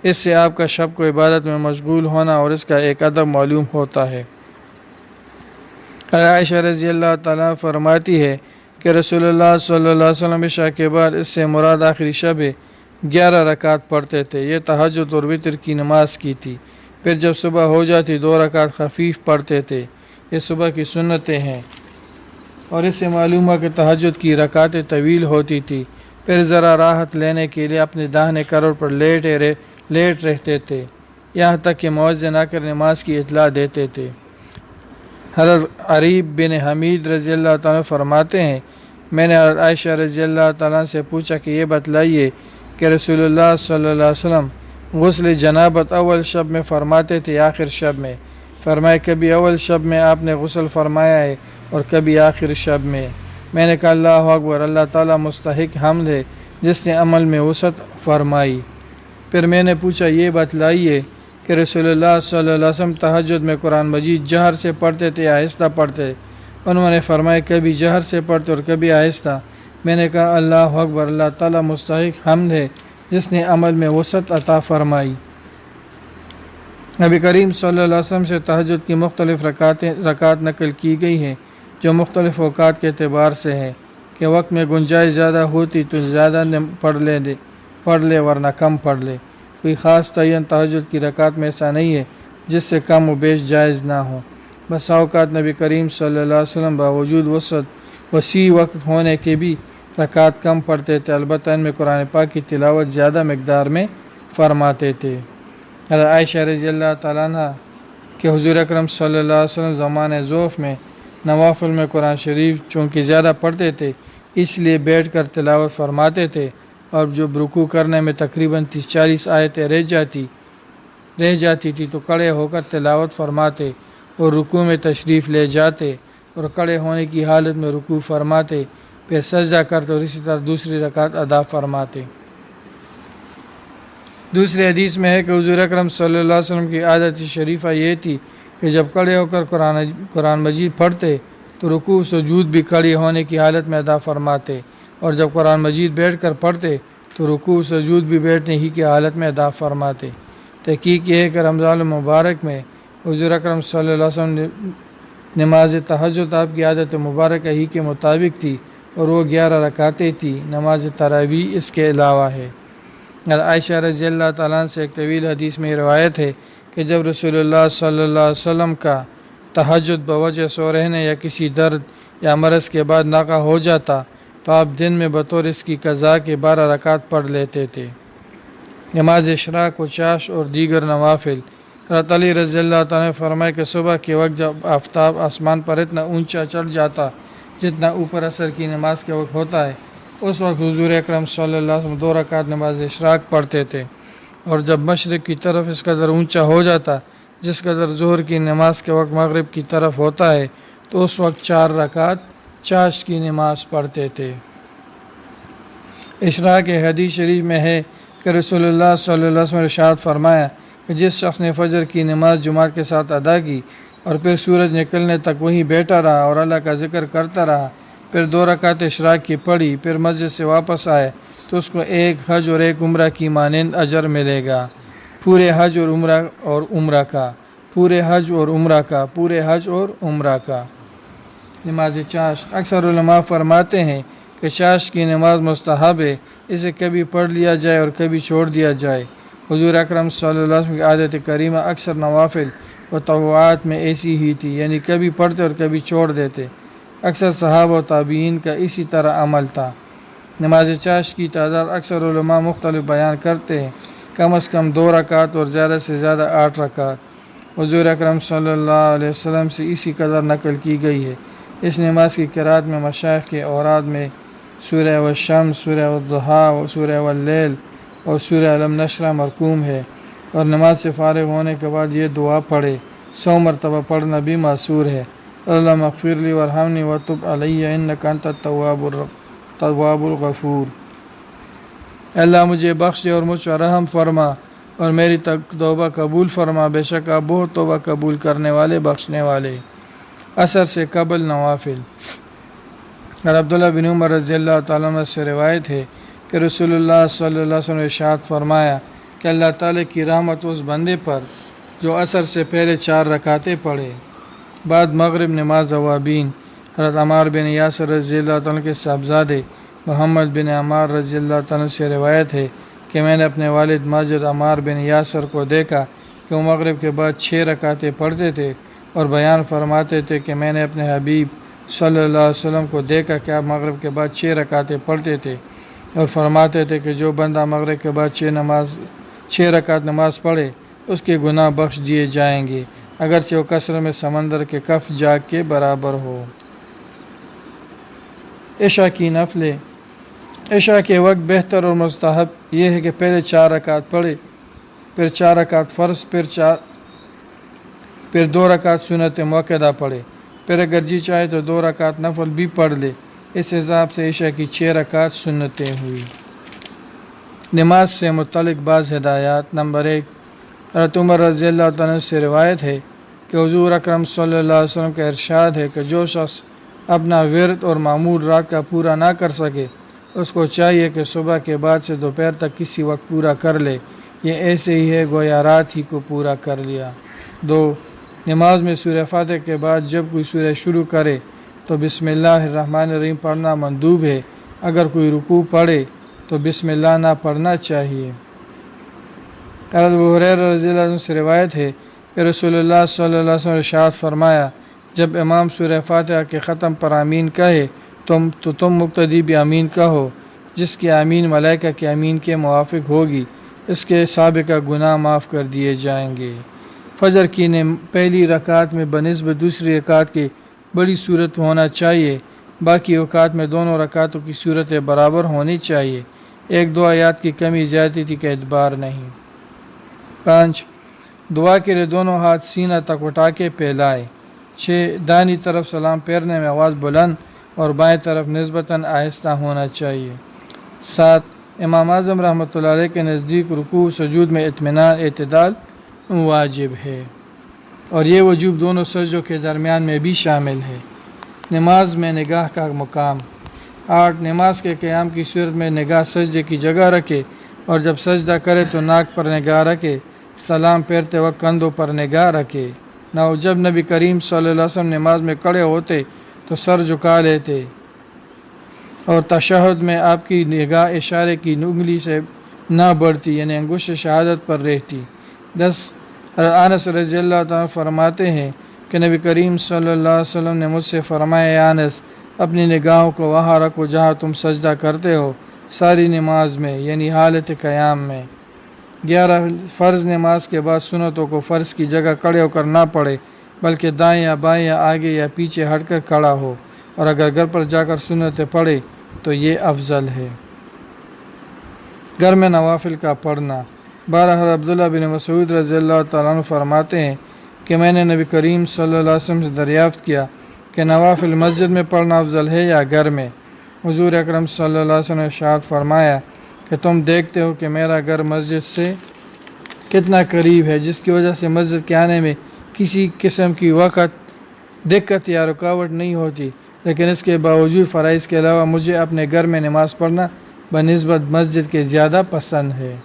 اس سے آپ کا شب کو عبادت میں مشغول ہونا اور اس کا ایک ادب معلوم ہوتا ہے۔ عائشہ رضی اللہ تعالیٰ فرماتی ہے کہ رسول اللہ صلی اللہ علیہ وسلم عشاء کے بعد اس سے مراد آخری شب 11 رکعت پڑھتے تھے، یہ تہجد اور وتر کی نماز کی تھی۔ پھر جب صبح ہو جاتی 2 رکعت خفیف پڑھتے تھے، یہ صبح کی سنتیں ہیں، اور اس سے معلوم ہوا کہ تہجد کی رکعتیں طویل ہوتی تھی۔ پھر ذرا راحت لینے کے لیے اپنے داہنے کروڑ پر لیٹ رہتے تھے، یہاں تک کہ مؤذن آ کر نماز کی اطلاع دیتے تھے۔ حضرت عریب بن حمید رضی اللہ تعالیٰ فرماتے ہیں میں نے حضرت عائشہ رضی اللہ تعالیٰ سے پوچھا کہ یہ بتلائیے کہ رسول اللہ صلی اللہ علیہ وسلم غسل جنابت اول شب میں فرماتے تھے آخر شب میں؟ فرمایا کبھی اول شب میں آپ نے غسل فرمایا ہے اور کبھی آخر شب میں۔ میں نے کہا اللہ اکبر، اللہ تعالیٰ مستحق حمد ہے جس نے عمل میں وسعت فرمائی۔ پھر میں نے پوچھا یہ بتلائیے کہ رسول اللہ صلی اللہ علیہ وسلم تہجد میں قرآن مجید جہر سے پڑھتے تھے یا آہستہ پڑھتے؟ انہوں نے فرمایا کبھی جہر سے پڑھتے اور کبھی آہستہ۔ میں نے کہا اللہ اکبر، اللہ تعالیٰ مستحق حمد ہے جس نے عمل میں وسعت عطا فرمائی۔ نبی کریم صلی اللہ علیہ وسلم سے تہجد کی مختلف رکعات نقل کی گئی ہیں جو مختلف اوقات کے اعتبار سے ہیں کہ وقت میں گنجائش زیادہ ہوتی تو زیادہ پڑھ لے ورنہ کم پڑھ لے۔ کوئی خاص تعین تہجد کی رکعت میں ایسا نہیں ہے جس سے کم و بیش جائز نہ ہو۔ بسا اوقات نبی کریم صلی اللہ علیہ وسلم باوجود وسیع وقت ہونے کے بھی رکعت کم پڑھتے تھے، البتہ ان میں قرآن پاک کی تلاوت زیادہ مقدار میں فرماتے تھے۔ حضرت عائشہ رضی اللہ تعالیٰ عنہ کہ حضور اکرم صلی اللہ علیہ وسلم زمانۂ ضعف میں نوافل میں قرآن شریف چونکہ زیادہ پڑھتے تھے اس لیے بیٹھ کر تلاوت فرماتے تھے، اور جب رکوع کرنے میں تقریباً 30-40 آیتیں رہ جاتی تھی تو کھڑے ہو کر تلاوت فرماتے اور رکوع میں تشریف لے جاتے اور کھڑے ہونے کی حالت میں رکوع فرماتے، پھر سجدہ کرتے اور اسی طرح دوسری رکعت ادا فرماتے۔ دوسری حدیث میں ہے کہ حضور اکرم صلی اللہ علیہ وسلم کی عادت شریفہ یہ تھی کہ جب کھڑے ہو کر قرآن مجید پڑھتے تو رکوع سجود بھی کھڑے ہونے کی حالت میں ادا فرماتے، اور جب قرآن مجید بیٹھ کر پڑھتے تو رکوع سجود بھی بیٹھنے ہی کی حالت میں ادا فرماتے۔ تحقیق یہ ہے کہ رمضان المبارک میں حضور اکرم صلی اللہ علیہ وسلم نماز تہجد آپ کی عادت مبارکہ ہی کے مطابق تھی اور وہ 11 رکعتیں تھی۔ نماز تراویح اس کے علاوہ ہے۔ عائشہ رضی اللہ تعالیٰ عنہ سے ایک طویل حدیث میں روایت ہے کہ جب رسول اللہ صلی اللہ علیہ وسلم کا تہجد بوجہ سو رہنے یا کسی درد یا مرض کے بعد ناقہ ہو جاتا تو آپ دن میں بطور اس کی قضا کے 12 رکعت پڑھ لیتے تھے۔ نماز اشراق و چاش اور دیگر نوافل، حضرت علی رضی اللہ تعالیٰ نے فرمایا کہ صبح کے وقت جب آفتاب آسمان پر اتنا اونچا چڑھ جاتا جتنا اوپر عصر کی نماز کے وقت ہوتا ہے، اس وقت حضور اکرم صلی اللہ علیہ وسلم 2 رکعت نماز اشراق پڑھتے تھے، اور جب مشرق کی طرف اس قدر اونچا ہو جاتا جس قدر ظہر کی نماز کے وقت مغرب کی طرف ہوتا ہے تو اس وقت 4 رکعت چاش کی نماز پڑھتے تھے۔ اشراق حدیث شریف میں ہے کہ رسول اللہ صلی اللہ علیہ وسلم نے ارشاد فرمایا کہ جس شخص نے فجر کی نماز جماعت کے ساتھ ادا کی اور پھر سورج نکلنے تک وہیں بیٹھا رہا اور اللہ کا ذکر کرتا رہا، پھر 2 رکعت اشراق کی پڑھی، پھر مسجد سے واپس آئے تو اس کو 1 حج اور 1 عمرہ کی مانند اجر ملے گا۔ پورے حج اور عمرہ کا، پورے حج اور عمرہ کا، پورے حج اور عمرہ کا۔ نماز چاشت، اکثر علماء فرماتے ہیں کہ چاشت کی نماز مستحب ہے، اسے کبھی پڑھ لیا جائے اور کبھی چھوڑ دیا جائے۔ حضور اکرم صلی اللہ علیہ وسلم کی عادت کریمہ اکثر نوافل و تطوعات میں ایسی ہی تھی، یعنی کبھی پڑھتے اور کبھی چھوڑ دیتے۔ اکثر صحابہ و تابعین کا اسی طرح عمل تھا۔ نماز چاشت کی تعداد اکثر علماء مختلف بیان کرتے ہیں، کم از کم 2 رکعت اور زیادہ سے زیادہ 8 رکعت۔ حضور اکرم صلی اللہ علیہ وسلم سے اسی قدر نقل کی گئی ہے۔ اس نماز کی قرات میں مشائخ کے اوراد میں سورہ والشمس، سورہ والضحیٰ، سورہ واللیل اور سورہ علم نشرہ مرقوم ہے، اور نماز سے فارغ ہونے کے بعد یہ دعا پڑھے 100 مرتبہ پڑھنا بھی معصور ہے۔ اللہم اغفر لی وارحمنی وتب علی انک انت التواب الغفور۔ اللہ مجھے بخش دے اور مجھ پر رحم فرما اور میری توبہ قبول فرما، بے شک آپ بہت توبہ قبول کرنے والے، بخشنے والے۔ عصر سے قبل نوافل۔ اور عبداللہ بن عمر رضی اللہ تعالیٰ عنہ سے روایت ہے کہ رسول اللہ صلی اللہ علیہ وسلم نے ارشاد فرمایا کہ اللہ تعالیٰ کی رحمت اس بندے پر جو عصر سے پہلے 4 رکعتیں پڑھے۔ بعد مغرب نماز اوابین۔ حضرت عمار بن یاسر رضی اللہ تعالیٰ کے صاحبزادے محمد بن عمار رضی اللہ تعالیٰ سے روایت ہے کہ میں نے اپنے والد ماجد عمار بن یاسر کو دیکھا کہ وہ مغرب کے بعد 6 رکعتیں پڑھتے تھے اور بیان فرماتے تھے کہ میں نے اپنے حبیب صلی اللہ علیہ وسلم کو دیکھا کہ آپ مغرب کے بعد 6 رکعتیں پڑھتے تھے اور فرماتے تھے کہ جو بندہ مغرب کے بعد 6 رکعت نماز پڑھے اس کے گناہ بخش دیے جائیں گے، اگرچہ وہ کثرت میں سمندر کے کف جاگ کے برابر ہو۔ عشاء کی نفلیں۔ عشاء کے وقت بہتر اور مستحب یہ ہے کہ پہلے 4 رکعت پڑھے، پھر 4 رکعت فرض، پھر 2 رکعت سنت موقدہ پڑھے، پھر اگر جی چاہے تو 2 رکعت نفل بھی پڑھ لے۔ اس حساب سے عشاء کی 6 رکعت سنتیں ہوئی۔ نماز سے متعلق بعض ہدایات۔ نمبر 1، حضرت عمر رضی اللہ تعالیٰ سے روایت ہے کہ حضور اکرم صلی اللہ علیہ وسلم کا ارشاد ہے کہ جو شخص اپنا ورد اور معمول رات کا پورا نہ کر سکے اس کو چاہیے کہ صبح کے بعد سے دوپہر تک کسی وقت پورا کر لے، یہ ایسے ہی ہے گویا رات ہی کو پورا کر لیا۔ 2، نماز میں سورہ فاتحہ کے بعد جب کوئی سورہ شروع کرے تو بسم اللہ الرحمن الرحیم پڑھنا مندوب ہے، اگر کوئی رکوع پڑھے تو بسم اللہ نہ پڑھنا چاہیے۔ حضرت ابو ہریرہ رضی اللہ عنہ سے روایت ہے کہ رسول اللہ صلی اللہ علیہ وسلم نے ارشاد فرمایا جب امام سورہ فاتحہ کے ختم پر آمین کہے تو تم مقتدی بھی آمین کہو، جس کی آمین ملائکہ کے آمین کے موافق ہوگی، اس کے سابقہ گناہ معاف کر دیے جائیں گے۔ فجر کی پہلی رکعت میں بنسبت دوسری رکعت کے بڑی صورت ہونا چاہیے، باقی اوقات میں دونوں رکعتوں کی صورتیں برابر ہونی چاہیے، 1-2 آیات کی کمی زیادتی کا اعتبار نہیں۔ 5، دعا کے لیے دونوں ہاتھ سینہ تک اٹھا کے پھیلائے۔ 6، دائیں طرف سلام پھیرنے میں آواز بلند اور بائیں طرف نسبتاً آہستہ ہونا چاہیے۔ 7، امام اعظم رحمۃ اللہ علیہ کے نزدیک رکوع سجود میں اطمینان اعتدال واجب ہے، اور یہ وجوب دونوں سجدوں کے درمیان میں بھی شامل ہے۔ نماز میں نگاہ کا مقام۔ 8، نماز کے قیام کی صورت میں نگاہ سجدے کی جگہ رکھے اور جب سجدہ کرے تو ناک پر نگاہ رکھے، سلام پھیرتے وقت کندھوں پر نگاہ رکھے۔ 9، جب نبی کریم صلی اللہ علیہ وسلم نماز میں کھڑے ہوتے تو سر جھکا لیتے اور تشہد میں آپ کی نگاہ اشارے کی انگلی سے نہ بڑھتی، یعنی انگشت شہادت پر رہتی۔ 10، انس رضی اللہ تعالیٰ فرماتے ہیں کہ نبی کریم صلی اللہ علیہ وسلم نے مجھ سے فرمایا اے انس اپنی نگاہوں کو وہاں رکھو جہاں تم سجدہ کرتے ہو ساری نماز میں، یعنی حالت قیام میں۔ 11، فرض نماز کے بعد سنتوں کو فرض کی جگہ کھڑے ہو کر نہ پڑھے بلکہ دائیں یا بائیں یا آگے یا پیچھے ہٹ کر کھڑا ہو، اور اگر گھر پر جا کر سنتیں پڑھے تو یہ افضل ہے۔ گھر میں نوافل کا پڑھنا۔ 12، عبداللہ بن مسعود رضی اللہ تعالیٰ عنہ فرماتے ہیں کہ میں نے نبی کریم صلی اللہ علیہ وسلم سے دریافت کیا کہ نوافل مسجد میں پڑھنا افضل ہے یا گھر میں؟ حضور اکرم صلی اللہ علیہ وسلم نے ارشاد فرمایا کہ تم دیکھتے ہو کہ میرا گھر مسجد سے کتنا قریب ہے، جس کی وجہ سے مسجد کے آنے میں کسی قسم کی دقت یا رکاوٹ نہیں ہوتی، لیکن اس کے باوجود فرائض کے علاوہ مجھے اپنے گھر میں نماز پڑھنا بنسبت مسجد کے زیادہ پسند ہے۔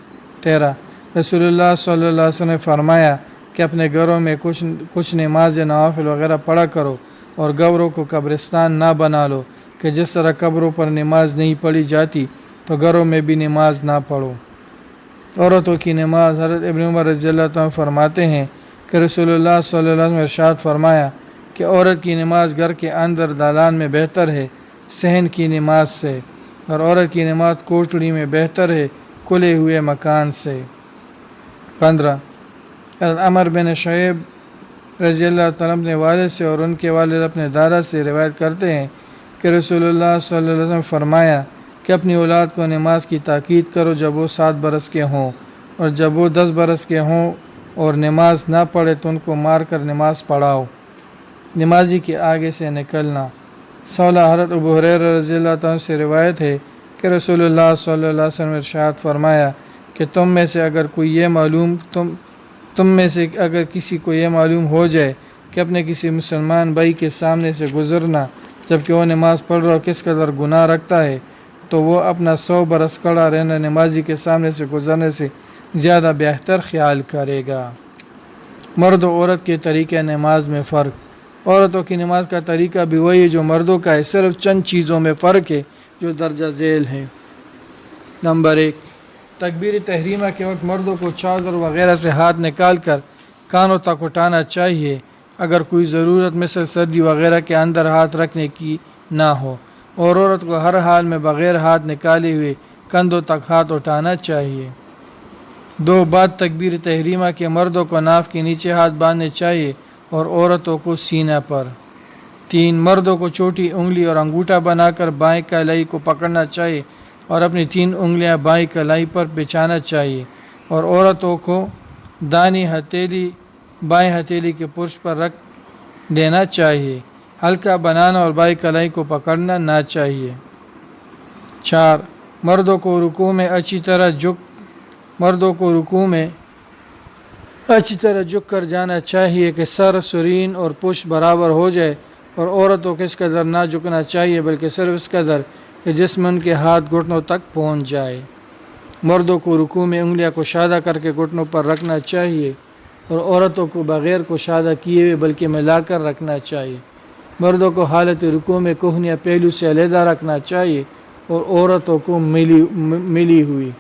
13، رسول اللہ صلی اللہ علیہ وسلم نے فرمایا کہ اپنے گھروں میں کچھ نماز نوافل وغیرہ پڑھا کرو اور گھروں کو قبرستان نہ بنا لو کہ جس طرح قبروں پر نماز نہیں پڑھی جاتی تو گھروں میں بھی نماز نہ پڑھو۔ عورتوں کی نماز، حضرت ابن عمر رضی اللہ عنہ فرماتے ہیں کہ رسول اللہ صلی اللہ علیہ وسلم نے ارشاد فرمایا کہ عورت کی نماز گھر کے اندر دالان میں بہتر ہے صحن کی نماز سے، اور عورت کی نماز کوٹڑی میں بہتر ہے کھلے ہوئے مکان سے۔ 15 عمر بن شعیب رضی اللہ تعالیٰ اپنے والد سے اور ان کے والد اپنے دادا سے روایت کرتے ہیں کہ رسول اللہ صلی اللہ علیہ وسلم نے فرمایا کہ اپنی اولاد کو نماز کی تاکید کرو جب وہ 7 برس کے ہوں، اور جب وہ 10 برس کے ہوں اور نماز نہ پڑھے تو ان کو مار کر نماز پڑھاؤ۔ نمازی کے آگے سے نکلنا۔ 16 حضرت ابو ہریرہ رضی اللہ تعالیٰ سے روایت ہے کہ رسول اللہ صلی اللہ علیہ وسلم نے ارشاد فرمایا کہ تم میں سے اگر کسی کو یہ معلوم ہو جائے کہ اپنے کسی مسلمان بھائی کے سامنے سے گزرنا جبکہ وہ نماز پڑھ رہا ہو کس قدر گناہ رکھتا ہے تو وہ اپنا 100 برس کھڑا رہنا نمازی کے سامنے سے گزرنے سے زیادہ بہتر خیال کرے گا۔ مرد و عورت کے طریقہ نماز میں فرق۔ عورتوں کی نماز کا طریقہ بھی وہی ہے جو مردوں کا ہے، صرف چند چیزوں میں فرق ہے جو درجہ ذیل ہے۔ نمبر 1، تکبیر تحریمہ کے وقت مردوں کو چادر وغیرہ سے ہاتھ نکال کر کانوں تک اٹھانا چاہیے اگر کوئی ضرورت مثل سردی وغیرہ کے اندر ہاتھ رکھنے کی نہ ہو، اور عورت کو ہر حال میں بغیر ہاتھ نکالے ہوئے کندھوں تک ہاتھ اٹھانا چاہیے۔ 2، بعد تکبیر تحریمہ کے مردوں کو ناف کے نیچے ہاتھ باندھنے چاہیے اور عورتوں کو سینہ پر۔ 3، مردوں کو چھوٹی انگلی اور انگوٹھا بنا کر بائیں کلائی کو پکڑنا چاہیے اور اپنی 3 انگلیاں بائیں کلائی پر بچھانا چاہیے، اور عورتوں کو دائیں ہتھیلی بائیں ہتھیلی کے پرش پر رکھ دینا چاہیے، ہلکا بنانا اور بائیں کلائی کو پکڑنا نہ چاہیے۔ 4، مردوں کو رکوع میں اچھی طرح جھک کر جانا چاہیے کہ سر، سرین اور پشت برابر ہو جائے، اور عورتوں کو اس قدر نہ جھکنا چاہیے بلکہ صرف اس قدر کہ جس میں ان کے ہاتھ گھٹنوں تک پہنچ جائے۔ مردوں کو رکوع میں انگلیاں کشادہ کر کے گھٹنوں پر رکھنا چاہیے، اور عورتوں کو بغیر کشادہ کیے ہوئے بلکہ ملا کر رکھنا چاہیے۔ مردوں کو حالت رکوع میں کوہنیاں پہلو سے علیحدہ رکھنا چاہیے اور عورتوں کو ملی ہوئی۔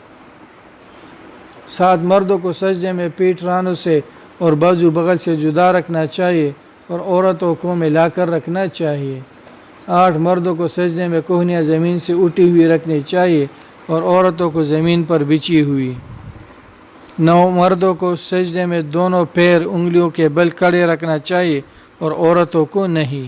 7، مردوں کو سجدے میں پیٹھ رانوں سے اور بازو بغل سے جدا رکھنا چاہیے اور عورتوں کو ملا کر رکھنا چاہیے۔ 8، مردوں کو سجدے میں کوہنیاں زمین سے اٹھی ہوئی رکھنی چاہیے اور عورتوں کو زمین پر بچھی ہوئی۔ 9، مردوں کو سجدے میں دونوں پیر انگلیوں کے بل کھڑے رکھنا چاہیے اور عورتوں کو نہیں۔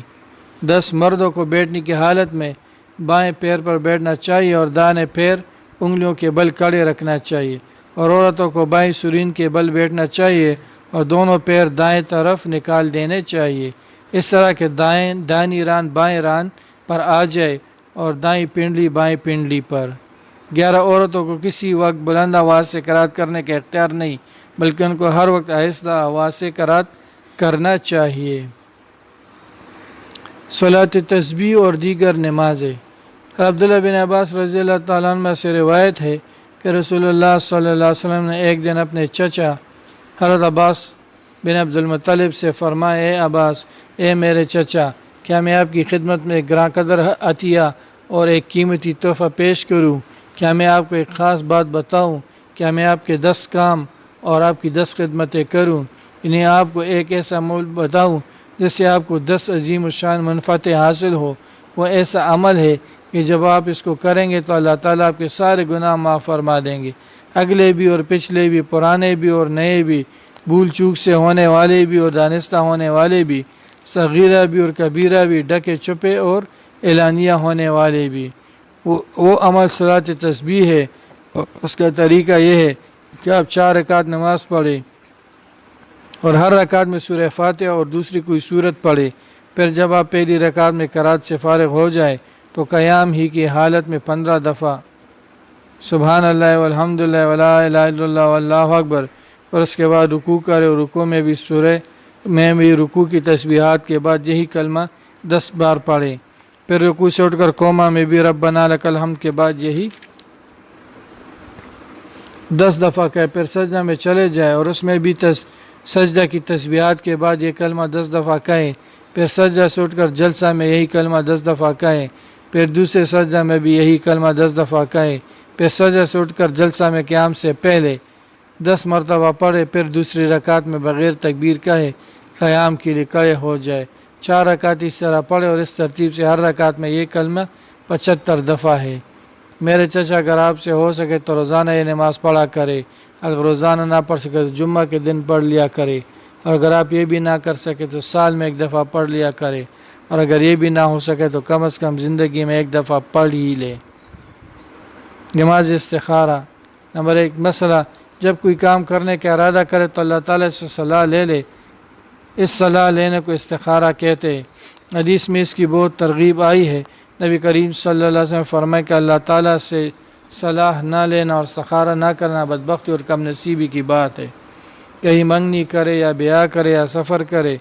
10، مردوں کو بیٹھنے کی حالت میں بائیں پیر پر بیٹھنا چاہیے اور دائیں پیر انگلیوں کے بل کھڑے رکھنا چاہیے، اور عورتوں کو بائیں سرین کے بل بیٹھنا چاہیے اور دونوں پیر دائیں طرف نکال دینے چاہیے، اس طرح کہ دائیں ران بائیں ران پر آ جائے اور دائیں پنڈلی بائیں پنڈلی پر۔ 11، عورتوں کو کسی وقت بلند آواز سے قرات کرنے کا اختیار نہیں بلکہ ان کو ہر وقت آہستہ آواز سے قرات کرنا چاہیے۔ صلاۃ تسبیح اور دیگر نمازیں۔ عبداللہ بن عباس رضی اللہ تعالیٰ عنہ سے روایت ہے کہ رسول اللہ صلی اللہ علیہ وسلم نے ایک دن اپنے چچا حضرت عباس بن عبد المطلب سے فرمایا، اے عباس، اے میرے چچا، کیا میں آپ کی خدمت میں گراں قدر عطیہ اور ایک قیمتی تحفہ پیش کروں؟ کیا میں آپ کو ایک خاص بات بتاؤں؟ کیا میں آپ کے 10 کام اور آپ کی 10 خدمتیں کروں؟ انہیں آپ کو ایک ایسا مول بتاؤں جس سے آپ کو 10 عظیم الشان منفعتیں حاصل ہو۔ وہ ایسا عمل ہے کہ جب آپ اس کو کریں گے تو اللہ تعالیٰ آپ کے سارے گناہ معاف فرما دیں گے، اگلے بھی اور پچھلے بھی، پرانے بھی اور نئے بھی، بھول چوک سے ہونے والے بھی اور دانستہ ہونے والے بھی، صغیرہ بھی اور کبیرہ بھی، ڈکے چھپے اور اعلانیہ ہونے والے بھی۔ وہ عمل صلاۃ تسبیح ہے۔ اس کا طریقہ یہ ہے کہ آپ 4 رکعت نماز پڑھیں اور ہر رکعت میں سورہ فاتحہ اور دوسری کوئی سورت پڑھے، پھر جب آپ پہلی رکعت میں قرات سے فارغ ہو جائے تو قیام ہی کی حالت میں 15 دفعہ سبحان اللہ والحمد للہ ولا الہ الا اللہ واللہ اکبر، اور اس کے بعد رکوع کرے اور رکوع میں بھی رکوع کی تسبیحات کے بعد یہی کلمہ 10 بار پڑھے، پھر رکوع سے اٹھ کر قوما میں بھی ربنا لک الحمد کے بعد یہی 10 دفعہ کہے پھر سجدہ میں چلے جائے اور اس میں بھی سجدہ کی تسبیحات کے بعد یہ کلمہ 10 دفعہ کہیں، پھر سجدہ سے اٹھ کر جلسہ میں یہی کلمہ 10 دفعہ کہیں، پھر دوسرے سجدہ میں بھی یہی کلمہ 10 دفعہ کہیں، پھر سجدہ سے اٹھ کر جلسہ میں قیام سے پہلے 10 مرتبہ پڑھے، پھر دوسری رکعت میں بغیر تکبیر کہے قیام کے لیے کھڑے ہو جائے، 4 رکعت اس طرح پڑھے اور اس ترتیب سے ہر رکعت میں یہ کلمہ 75 دفعہ ہے۔ میرے چچا اگر آپ سے ہو سکے تو روزانہ یہ نماز پڑھا کرے، اگر روزانہ نہ پڑھ سکے تو جمعہ کے دن پڑھ لیا کرے، اور اگر آپ یہ بھی نہ کر سکے تو سال میں 1 دفعہ پڑھ لیا کرے، اور اگر یہ بھی نہ ہو سکے تو کم از کم زندگی میں 1 دفعہ پڑھ ہی لے۔ نماز استخارہ نمبر 1 مسئلہ، جب کوئی کام کرنے کا ارادہ کرے تو اللہ تعالیٰ سے صلاح لے لے، اس صلاح لینے کو استخارہ کہتے ہیں۔ حدیث میں اس کی بہت ترغیب آئی ہے، نبی کریم صلی اللہ علیہ وسلم فرمائے کہ اللہ تعالیٰ سے صلاح نہ لینا اور استخارہ نہ کرنا بدبختی اور کم نصیبی کی بات ہے۔ کہیں منگنی کرے یا بیاہ کرے یا سفر کرے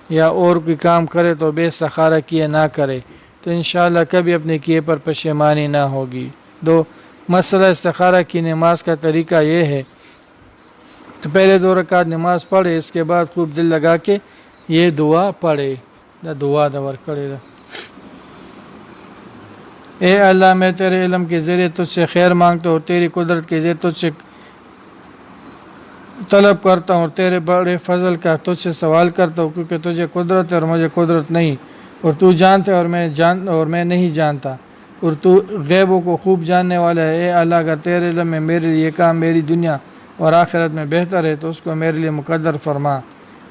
یا اور کوئی کام کرے تو بے استخارہ کیے نہ کرے تو انشاءاللہ کبھی اپنے کیے پر پشیمانی نہ ہوگی۔ 2 مسئلہ استخارہ کی نماز کا طریقہ یہ ہے، تو پہلے 2 رکعت نماز پڑھے، اس کے بعد خوب دل لگا کے یہ دعا پڑھے، دعا دور کرے گا۔ اے اللہ میں تیرے علم کے ذریعے تجھ سے خیر مانگتا ہوں اور تیری قدرت کے ذریعے تجھ سے طلب کرتا ہوں اور تیرے بڑے فضل کا تجھ سے سوال کرتا ہوں، کیونکہ تجھے قدرت ہے اور مجھے قدرت نہیں، اور تو جانتا ہے اور میں نہیں جانتا، اور تو غیبوں کو خوب جاننے والا ہے۔ اے اللہ اگر تیرے علم میں میرے لیے یہ کام میری دنیا اور آخرت میں بہتر ہے تو اس کو میرے لیے مقدر فرما،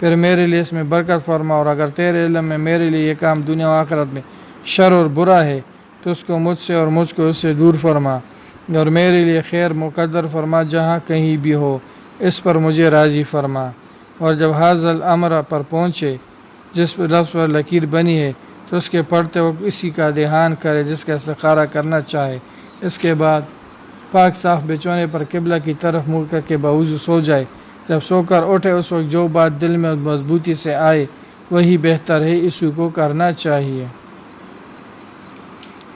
پھر میرے لیے اس میں برکت فرما، اور اگر تیرے علم میں میرے لیے یہ کام دنیا و آخرت میں شر اور برا ہے تو اس کو مجھ سے اور مجھ کو اس سے دور فرما، اور میرے لیے خیر مقدر فرما جہاں کہیں بھی ہو، اس پر مجھے راضی فرما۔ اور جب حاضر امر پر پہنچے جس پر لفظ پر لکیر بنی ہے تو اس کے پڑھتے وقت اسی کا دھیان کرے جس کا استخارہ کرنا چاہے، اس کے بعد پاک صاف بچھونے پر قبلہ کی طرف منہ کر کے باوضو سو جائے، جب سو کر اٹھے اس وقت جو بات دل میں مضبوطی سے آئے وہی بہتر ہے، اسی کو کرنا چاہیے۔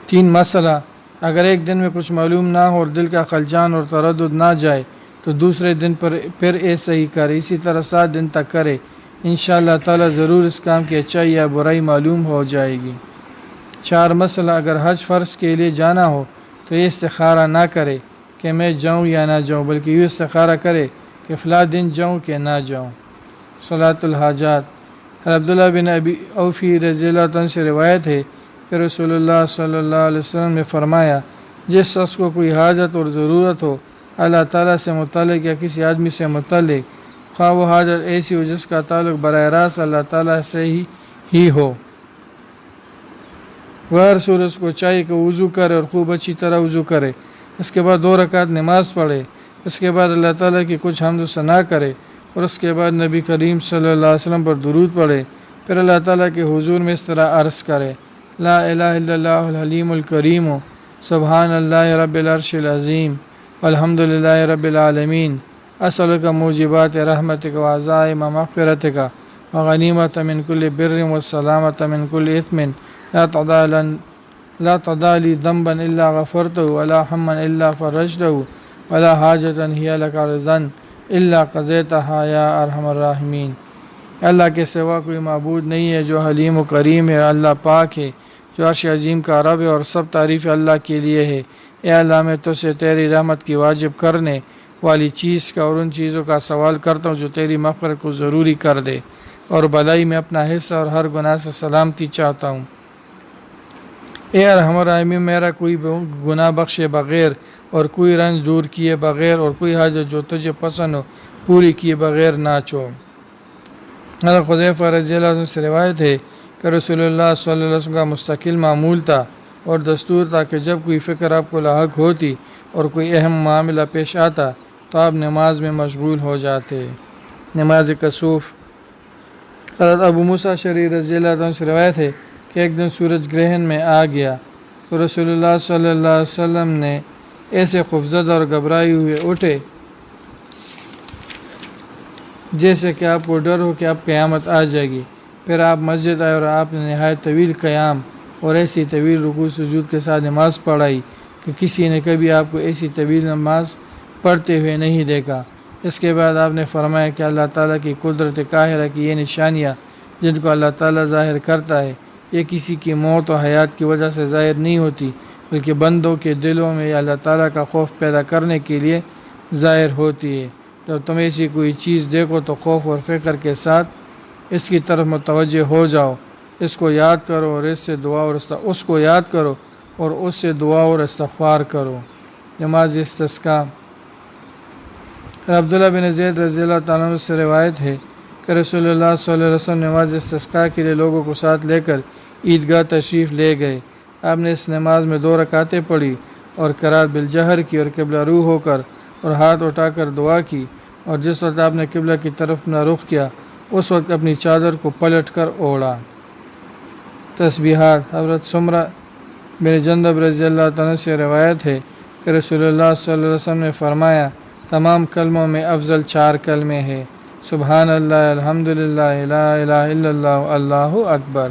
3 مسئلہ، اگر ایک دن میں کچھ معلوم نہ ہو اور دل کا خلجان اور تردد نہ جائے تو دوسرے دن پر پھر ایسا ہی کرے، اسی طرح 7 دن تک کرے، انشاءاللہ تعالی ضرور اس کام کی اچھائی یا برائی معلوم ہو جائے گی۔ 4 مسئلہ، اگر حج فرض کے لیے جانا ہو تو یہ استخارہ نہ کرے کہ میں جاؤں یا نہ جاؤں، بلکہ یہ استخارہ کرے کہ فلاں دن جاؤں کہ نہ جاؤں۔ صلاۃ الحاجات، عبداللہ بن ابی اوفی رضی اللہ عنہ سے روایت ہے کہ رسول اللہ صلی اللہ علیہ وسلم نے فرمایا، جس شخص کو کوئی حاجت اور ضرورت ہو اللہ تعالیٰ سے متعلق یا کسی آدمی سے متعلق، خواہ وہ حاجت ایسی ہو جس کا تعلق براہ راست اللہ تعالیٰ سے ہی ہو، غیر صورت کو چاہیے کہ وضو کرے اور خوب اچھی طرح وضو کرے، اس کے بعد 2 رکعت نماز پڑھے، اس کے بعد اللہ تعالیٰ کی کچھ حمد و ثنا کرے اور اس کے بعد نبی کریم صلی اللہ علیہ وسلم پر درود پڑھے، پھر اللہ تعالیٰ کے حضور میں اس طرح عرض کرے، لا الہ الا اللہ الحلیم الکریم، سبحان اللہ رب العرش العظیم، الحمد للہ رب العالمین، اسألک موجبات رحمتک وعزائم مغفرتک وغنیمت من کل بر والسلامت من کل اثم، لا تدع لی ذنبا الا غفرتہ ولا ہما الا فرجتہ ولا حاجتا ہی لک رضا الا قضیتہا یا ارحم الراحمین۔ اللہ کے سوا کوئی معبود نہیں ہے جو حلیم و کریم ہے، اللہ پاک ہے جو عرش عظیم کا رب ہے اور سب تعریف اللہ کے لیے ہے۔ اے اللہ میں تو سے تیری رحمت کی واجب کرنے والی چیز کا اور ان چیزوں کا سوال کرتا ہوں جو تیری مغفرت کو ضروری کر دے، اور بلائی میں اپنا حصہ اور ہر گناہ سے سلامتی چاہتا ہوں۔ اے ارحم الراحمین، میرا کوئی گناہ بخشے بغیر اور کوئی رنج دور کیے بغیر اور کوئی حاجت جو تجھے پسند ہو پوری کیے بغیر نہ چھوڑ۔ حضرت حذیفہ رضی اللہ عنہ سے روایت ہے کہ رسول اللہ صلی اللہ علیہ وسلم کا مستقل معمول تھا اور دستور تھا کہ جب کوئی فکر آپ کو لاحق ہوتی اور کوئی اہم معاملہ پیش آتا تو آپ نماز میں مشغول ہو جاتے۔ نماز کسوف، حضرت ابو موسیٰ اشعری رضی اللہ عنہ سے روایت ہے کہ ایک دن سورج گرہن میں آ گیا تو رسول اللہ صلی اللہ علیہ وسلم نے ایسے خوفزدہ اور گھبرائے ہوئے اٹھے جیسے کہ آپ کو ڈر ہو کہ اب قیامت آ جائے گی۔ پھر آپ مسجد آئے اور آپ نے نہایت طویل قیام اور ایسی طویل رکوع سجود کے ساتھ نماز پڑھائی کہ کسی نے کبھی آپ کو ایسی طویل نماز پڑھتے ہوئے نہیں دیکھا۔ اس کے بعد آپ نے فرمایا کہ اللہ تعالیٰ کی قدرت قاہرہ کی یہ نشانیاں جن کو اللہ تعالیٰ ظاہر کرتا ہے یہ کسی کی موت و حیات کی وجہ سے ظاہر نہیں ہوتی، بلکہ بندوں کے دلوں میں اللہ تعالیٰ کا خوف پیدا کرنے کے لیے ظاہر ہوتی ہے۔ جب تم ایسی کوئی چیز دیکھو تو خوف اور فکر کے ساتھ اس کی طرف متوجہ ہو جاؤ، اس کو یاد کرو اور اس کو یاد کرو اور اس سے دعا اور استغفار کرو۔ نماز استسقاء۔ عبداللہ بن زید رضی اللہ تعالیٰ عنہ سے روایت ہے کہ رسول اللہ صلی اللہ علیہ وسلم نماز استسقاء کے لیے لوگوں کو ساتھ لے کر عیدگاہ تشریف لے گئے۔ آپ نے اس نماز میں 2 رکعتیں پڑھی اور قرات بالجہر کی اور قبلہ رو ہو کر اور ہاتھ اٹھا کر دعا کی، اور جس وقت آپ نے قبلہ کی طرف اپنا رخ کیا اس وقت اپنی چادر کو پلٹ کر اوڑھا۔ تسبیحات۔ حضرت سمرہ بن جندب رضی اللہ تعالیٰ سے روایت ہے کہ رسول اللہ صلی اللہ علیہ وسلم نے فرمایا تمام کلموں میں افضل 4 کلمے ہیں، سبحان اللہ، الحمدللہ، لا الہ الا اللہ، اللہ اکبر۔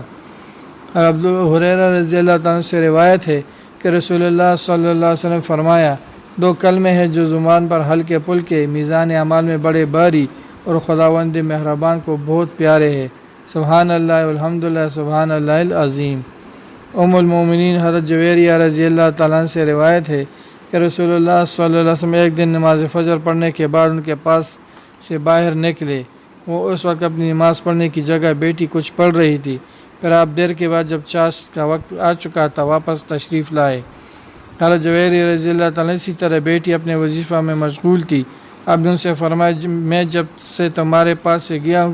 ابو ہریرہ رضی اللہ تعالیٰ سے روایت ہے کہ رسول اللہ صلی اللہ علیہ وسلم نے فرمایا 2 کلمے ہیں جو زبان پر ہلکے پھلکے، میزان اعمال میں بڑے بھاری اور خداوند مہربان کو بہت پیارے ہیں، سبحان اللہ، الحمدللہ، سبحان اللہ العظیم۔ ام المومنین حضرت جویریہ رضی اللہ تعالیٰ عنہ سے روایت ہے کہ رسول اللہ صلی اللہ علیہ وسلم ایک دن نماز فجر پڑھنے کے بعد ان کے پاس سے باہر نکلے۔ وہ اس وقت اپنی نماز پڑھنے کی جگہ بیٹھی کچھ پڑھ رہی تھی۔ پھر آپ دیر کے بعد جب چاشت کا وقت آ چکا تھا واپس تشریف لائے۔ حضرت جویریہ رضی اللہ تعالیٰ اسی طرح بیٹی اپنے وظیفہ میں مشغول تھی۔ آپ نے ان سے فرمایا میں جب سے تمہارے پاس سے گیا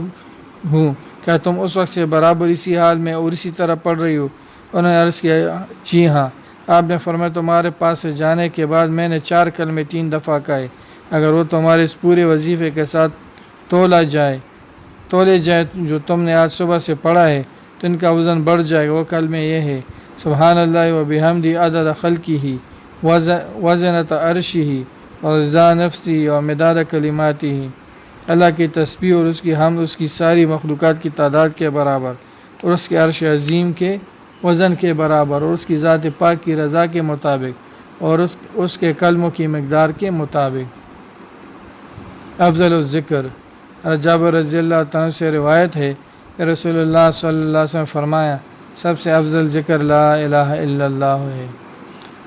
ہوں کیا تم اس وقت سے برابر اسی حال میں اور اسی طرح پڑھ رہی ہو؟ انہوں نے عرض کیا جی ہاں۔ آپ نے فرمایا تمہارے پاس سے جانے کے بعد میں نے 4 کلمے 3 دفعہ کہے، اگر وہ تمہارے اس پورے وظیفے کے ساتھ تولے جائے جو تم نے آج صبح سے پڑھا ہے تو ان کا وزن بڑھ جائے گا۔ وہ کلمے یہ ہے سبحان اللہ و بحمدہ عدد خلقہ وزنۃ عرشہ ورضا نفسہ و مداد کلماتہ۔ اللہ کی تسبیح اور اس کی حمد اس کی ساری مخلوقات کی تعداد کے برابر اور اس کے عرش عظیم کے وزن کے برابر اور اس کی ذات پاک کی رضا کے مطابق اور اس کے کلموں کی مقدار کے مطابق۔ افضل الذکر۔ جابر رضی اللہ تعالیٰ سے روایت ہے کہ رسول اللہ صلی اللہ علیہ وسلم فرمایا سب سے افضل ذکر لا الہ الا اللہ ہے۔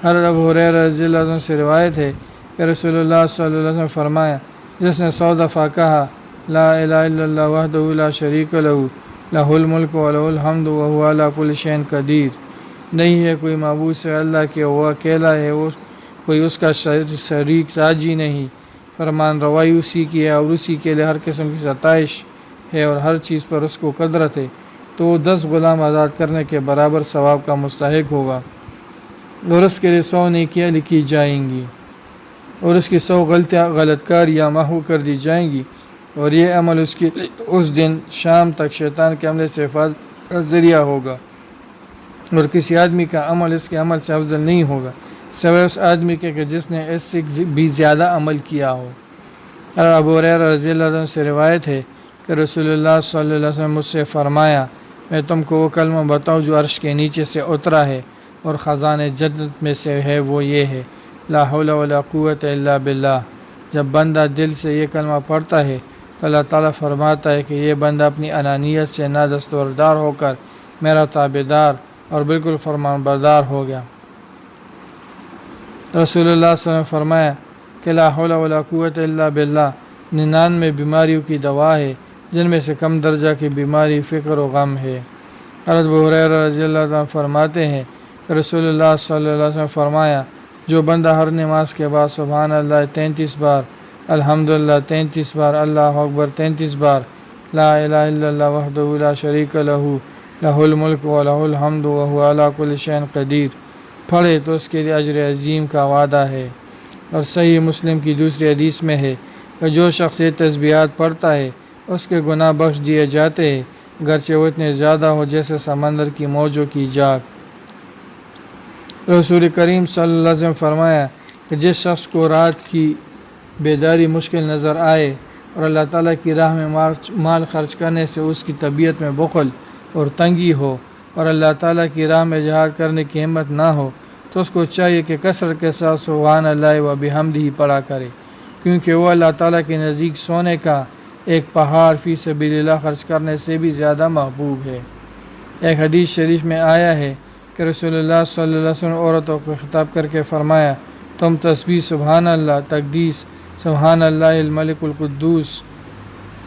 حضرت ابو ہریرہ رضی اللہ عنہ سے روایت ہے کہ رسول اللہ صلی اللہ علیہ وسلم فرمایا جس نے 100 دفعہ کہا لا الہ الا اللہ وحدہ لا شریک لہ لہ الملک و لہ الحمد وہو علی کل شیء قدیر، نہیں ہے کوئی معبود سے اللہ کے، وہ اکیلا ہے، کوئی اس کا شریک راجی نہیں، فرمان روائی اسی کی ہے اور اسی کے لیے ہر قسم کی ستائش ہے اور ہر چیز پر اس کو قدرت ہے، تو وہ 10 غلام آزاد کرنے کے برابر ثواب کا مستحق ہوگا اور اس کے لیے 100 نیکیاں لکھی جائیں گی اور اس کی 100 غلط کاریاں محو کر دی جائیں گی، اور یہ عمل اس کے اس دن شام تک شیطان کے حملے سے حفاظت کا ذریعہ ہوگا، اور کسی آدمی کا عمل اس کے عمل سے افضل نہیں ہوگا سوائے اس آدمی کے کہ جس نے اس سے بھی زیادہ عمل کیا ہو۔ ابو ہریرہ رضی اللہ عنہ سے روایت ہے کہ رسول اللہ صلی اللہ علیہ وسلم مجھ سے فرمایا میں تم کو وہ کلمہ بتاؤں جو عرش کے نیچے سے اترا ہے اور خزانے جنت میں سے ہے، وہ یہ ہے لا حول ولا قوت الا باللہ۔ جب بندہ دل سے یہ کلمہ پڑھتا ہے تو اللہ تعالیٰ فرماتا ہے کہ یہ بندہ اپنی انانیت سے نادستبردار ہو کر میرا تابعدار اور بالکل فرمان بردار ہو گیا۔ رسول اللہ صلی اللہ علیہ وسلم فرمایا کہ لا حول ولا قوت الا باللہ 99 بیماریوں کی دوا ہے جن میں سے کم درجہ کی بیماری فکر و غم ہے۔ حضرت ابو ہریرہ رضی اللہ عنہ فرماتے ہیں کہ رسول اللہ صلی اللہ علیہ وسلم فرمایا جو بندہ ہر نماز کے بعد سبحان اللہ 33 بار، الحمدللہ 33 بار، اللہ اکبر 33 بار، لا الہ الا اللہ وحدہ لا شریک لہ لہ الملک و لہ الحمد وہو علی کل شیء قدیر پڑھے تو اس کے لیے اجر عظیم کا وعدہ ہے۔ اور صحیح مسلم کی دوسری حدیث میں ہے کہ جو شخص یہ تسبیحات پڑھتا ہے اس کے گناہ بخش دیے جاتے ہیں گرچہ وہ اتنے زیادہ ہو جیسے سمندر کی موجوں کی جاگ۔ رسول کریم صلی اللہ علیہ وسلم فرمایا کہ جس شخص کو رات کی بیداری مشکل نظر آئے اور اللہ تعالیٰ کی راہ میں مال خرچ کرنے سے اس کی طبیعت میں بخل اور تنگی ہو اور اللہ تعالیٰ کی راہ میں جہاد کرنے کی ہمت نہ ہو تو اس کو چاہیے کہ کثرت کے ساتھ سبحان اللہ و بحمدہ پڑھا کرے کیونکہ وہ اللہ تعالیٰ کے نزدیک سونے کا ایک پہاڑ فی سبیل اللہ خرچ کرنے سے بھی زیادہ محبوب ہے۔ ایک حدیث شریف میں آیا ہے کہ رسول اللہ صلی اللہ علیہ وسلم عورتوں کو خطاب کر کے فرمایا، تم تسبیح سبحان اللہ، تقدیس سبحان اللہ الملک القدوس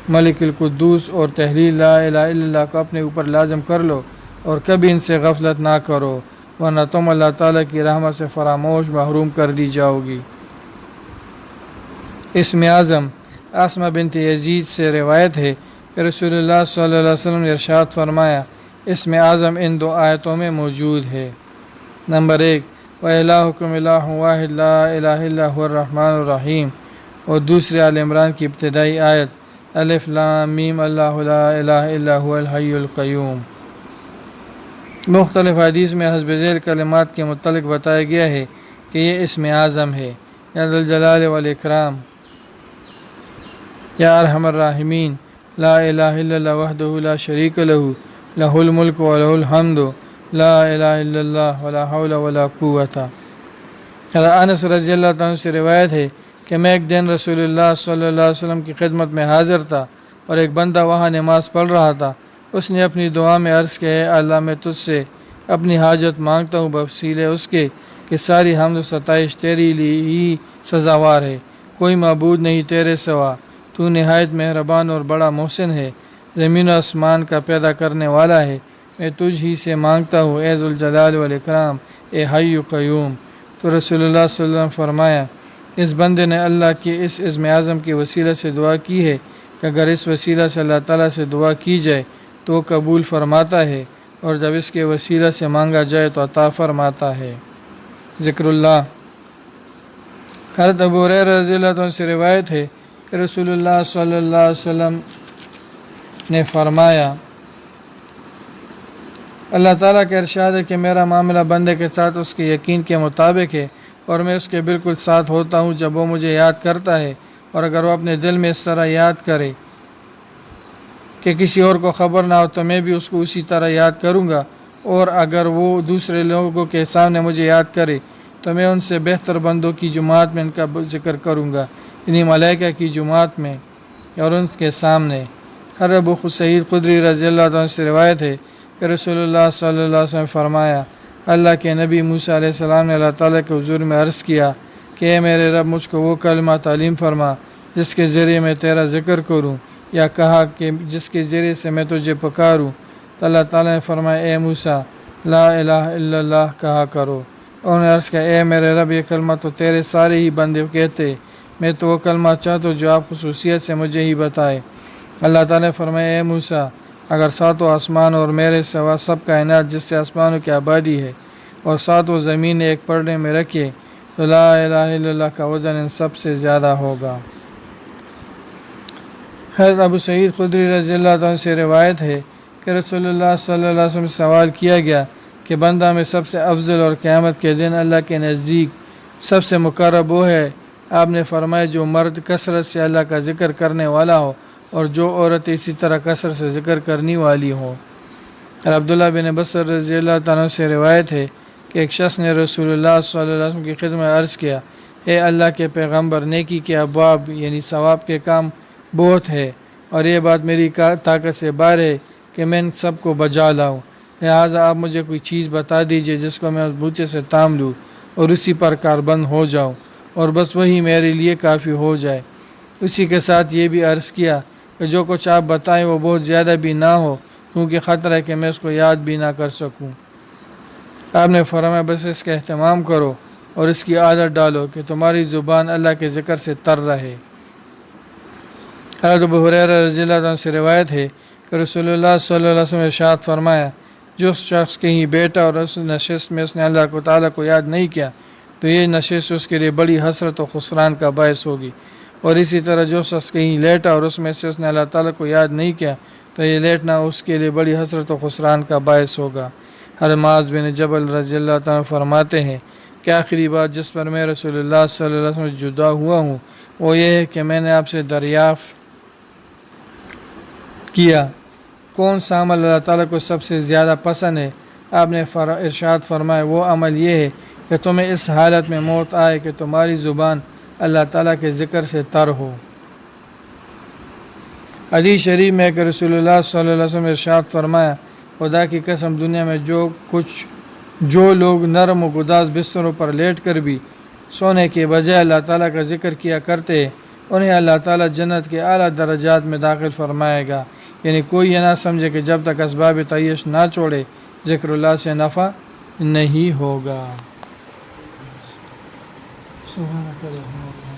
ملک القدوس اور تحلیل لا الہ الا اللہ کو اپنے اوپر لازم کر لو اور کبھی ان سے غفلت نہ کرو، ورنہ تم اللہ تعالیٰ کی رحمت سے فراموش محروم کر دی جاؤ گی۔ اسم اعظم اسماء بنت یزید سے روایت ہے کہ رسول اللہ صلی اللہ علیہ وسلم نے ارشاد فرمایا، اسم اعظم ان دو آیتوں میں موجود ہے۔ نمبر 1، وَإِلَٰهُكُمْ إِلَٰهٌ وَاحِدٌ لَا إِلَٰهَ إِلَّا هُوَ الرَّحْمَٰنُ الرَّحِيمُ، اور دوسری آل عمران کی ابتدائی آیت الف لام میم اللہ لا الہ الا هو الحی القیوم۔ مختلف حدیث میں حسب ذیل کلمات کے متعلق بتایا گیا ہے کہ یہ اسم اعظم ہے، یا ذو الجلال والاکرام، یا ارحم الراحمین، لا الہ الا اللہ وحدہ لا شریک لہ، لہ الملک و لہ الحمد، لا الہ الا اللہ ولا حول ولا قوت۔ حضرت انس رضی اللہ عنہ سے روایت ہے کہ میں ایک دن رسول اللہ صلی اللہ علیہ وسلم کی خدمت میں حاضر تھا اور ایک بندہ وہاں نماز پڑھ رہا تھا۔ اس نے اپنی دعا میں عرض کیا، اے اللہ میں تجھ سے اپنی حاجت مانگتا ہوں بوسیلے اس کے کہ ساری حمد و ستائش تیری لیے ہی سزاوار ہے، کوئی معبود نہیں تیرے سوا، تو نہایت مہربان اور بڑا محسن ہے، زمین و آسمان کا پیدا کرنے والا ہے، میں تجھ ہی سے مانگتا ہوں اے ذو الجلال والاکرام، اے حی قیوم۔ تو رسول اللہ صلی اللہ علیہ وسلم فرمایا، اس بندے نے اللہ کے اس اسم اعظم کے وسیلہ سے دعا کی ہے کہ اگر اس وسیلہ سے اللہ تعالیٰ سے دعا کی جائے تو قبول فرماتا ہے، اور جب اس کے وسیلہ سے مانگا جائے تو عطا فرماتا ہے۔ ذکر اللہ۔ حضرت ابو ہریرہ رضی اللہ عنہ سے روایت ہے کہ رسول اللہ صلی اللہ علیہ وسلم نے فرمایا، اللہ تعالیٰ کا ارشاد ہے کہ میرا معاملہ بندے کے ساتھ اس کے یقین کے مطابق ہے، اور میں اس کے بالکل ساتھ ہوتا ہوں جب وہ مجھے یاد کرتا ہے، اور اگر وہ اپنے دل میں اس طرح یاد کرے کہ کسی اور کو خبر نہ ہو تو میں بھی اس کو اسی طرح یاد کروں گا، اور اگر وہ دوسرے لوگوں کے سامنے مجھے یاد کرے تو میں ان سے بہتر بندوں کی جماعت میں ان کا ذکر کروں گا، یعنی ملائکہ کی جماعت میں اور ان کے سامنے۔ حضرت ابو سعید خدری رضی اللہ عنہ سے روایت ہے کہ رسول اللہ صلی اللہ علیہ وسلم نے فرمایا، اللہ کے نبی موسیٰ علیہ السلام نے اللہ تعالیٰ کے حضور میں عرض کیا کہ اے میرے رب، مجھ کو وہ کلمہ تعلیم فرما جس کے ذریعے میں تیرا ذکر کروں، یا کہا کہ جس کے ذریعے سے میں تجھے پکاروں، تو اللہ تعالیٰ نے فرمایا، اے موسیٰ، لا الہ الا اللہ کہا کرو۔ انہوں نے عرض کیا، اے میرے رب، یہ کلمہ تو تیرے سارے ہی بندے کہتے، میں تو وہ کلمہ چاہتا ہوں جو آپ خصوصیت سے مجھے ہی بتائے۔ اللہ تعالیٰ نے فرمایا، اے موسیٰ، اگر ساتوں آسمان اور میرے سوا سب کائنات جس سے آسمانوں کی آبادی ہے اور ساتوں زمین ایک پردے میں رکھے تو لا الہ الا اللہ کا وزن ان سب سے زیادہ ہوگا۔ حضرت ابو سعید خدری رضی اللہ عنہ سے روایت ہے کہ رسول اللہ صلی اللہ علیہ وسلم سے سوال کیا گیا کہ بندہ میں سب سے افضل اور قیامت کے دن اللہ کے نزدیک سب سے مقرب وہ ہے؟ آپ نے فرمایا، جو مرد کثرت سے اللہ کا ذکر کرنے والا ہو اور جو عورت اسی طرح کثرت سے ذکر کرنے والی ہو۔ اور عبداللہ بن بصر رضی اللہ عنہ سے روایت ہے کہ ایک شخص نے رسول اللہ صلی اللہ علیہ وسلم کی خدمت میں عرض کیا، اے اللہ کے پیغمبر، نیکی کے ابواب یعنی ثواب کے کام بہت ہے، اور یہ بات میری طاقت سے باہر ہے کہ میں ان سب کو بجا لاؤں، لہٰذا آپ مجھے کوئی چیز بتا دیجئے جس کو میں اس بوتے سے تام لوں اور اسی پر کاربند ہو جاؤں، اور بس وہی میرے لیے کافی ہو جائے۔ اسی کے ساتھ یہ بھی عرض کیا کہ جو کچھ آپ بتائیں وہ بہت زیادہ بھی نہ ہو، کیونکہ خطرہ ہے کہ میں اس کو یاد بھی نہ کر سکوں۔ آپ نے فرمایا، بس اس کا اہتمام کرو اور اس کی عادت ڈالو کہ تمہاری زبان اللہ کے ذکر سے تر رہے۔ حضرت ابو ہریرہ رضی اللہ عنہ سے روایت ہے کہ رسول اللہ صلی اللہ علیہ وسلم نے ارشاد فرمایا، جو شخص کہیں بیٹا اور اس نشست میں اس نے اللہ کو تعالیٰ کو یاد نہیں کیا تو یہ نشست اس کے لیے بڑی حسرت و خسران کا باعث ہوگی، اور اسی طرح جو شخص کہیں لیٹا اور اس میں سے اس نے اللہ تعالیٰ کو یاد نہیں کیا تو یہ لیٹنا اس کے لیے بڑی حسرت و خسران کا باعث ہوگا۔ حضرت معاذ بن جبل رضی اللہ تعالیٰ فرماتے ہیں کہ آخری بات جس پر میں رسول اللہ صلی اللہ علیہ وسلم سے جدا ہوا ہوں وہ یہ ہے کہ میں نے آپ سے دریافت کیا کون سا عمل اللہ تعالیٰ کو سب سے زیادہ پسند ہے؟ آپ نے ارشاد فرمایا، وہ عمل یہ ہے کہ تمہیں اس حالت میں موت آئے کہ تمہاری زبان اللہ تعالیٰ کے ذکر سے تر ہو۔ حدیث شریف میں کہ رسول اللہ صلی اللہ علیہ وسلم ارشاد فرمایا، خدا کی قسم دنیا میں جو لوگ نرم و گداز بستروں پر لیٹ کر بھی سونے کے بجائے اللہ تعالیٰ کا ذکر کیا کرتے، انہیں اللہ تعالیٰ جنت کے اعلیٰ درجات میں داخل فرمائے گا۔ یعنی کوئی یہ نہ سمجھے کہ جب تک اسباب تعیش نہ چھوڑے ذکر اللہ سے نفع نہیں ہوگا۔ سبحانک اللہم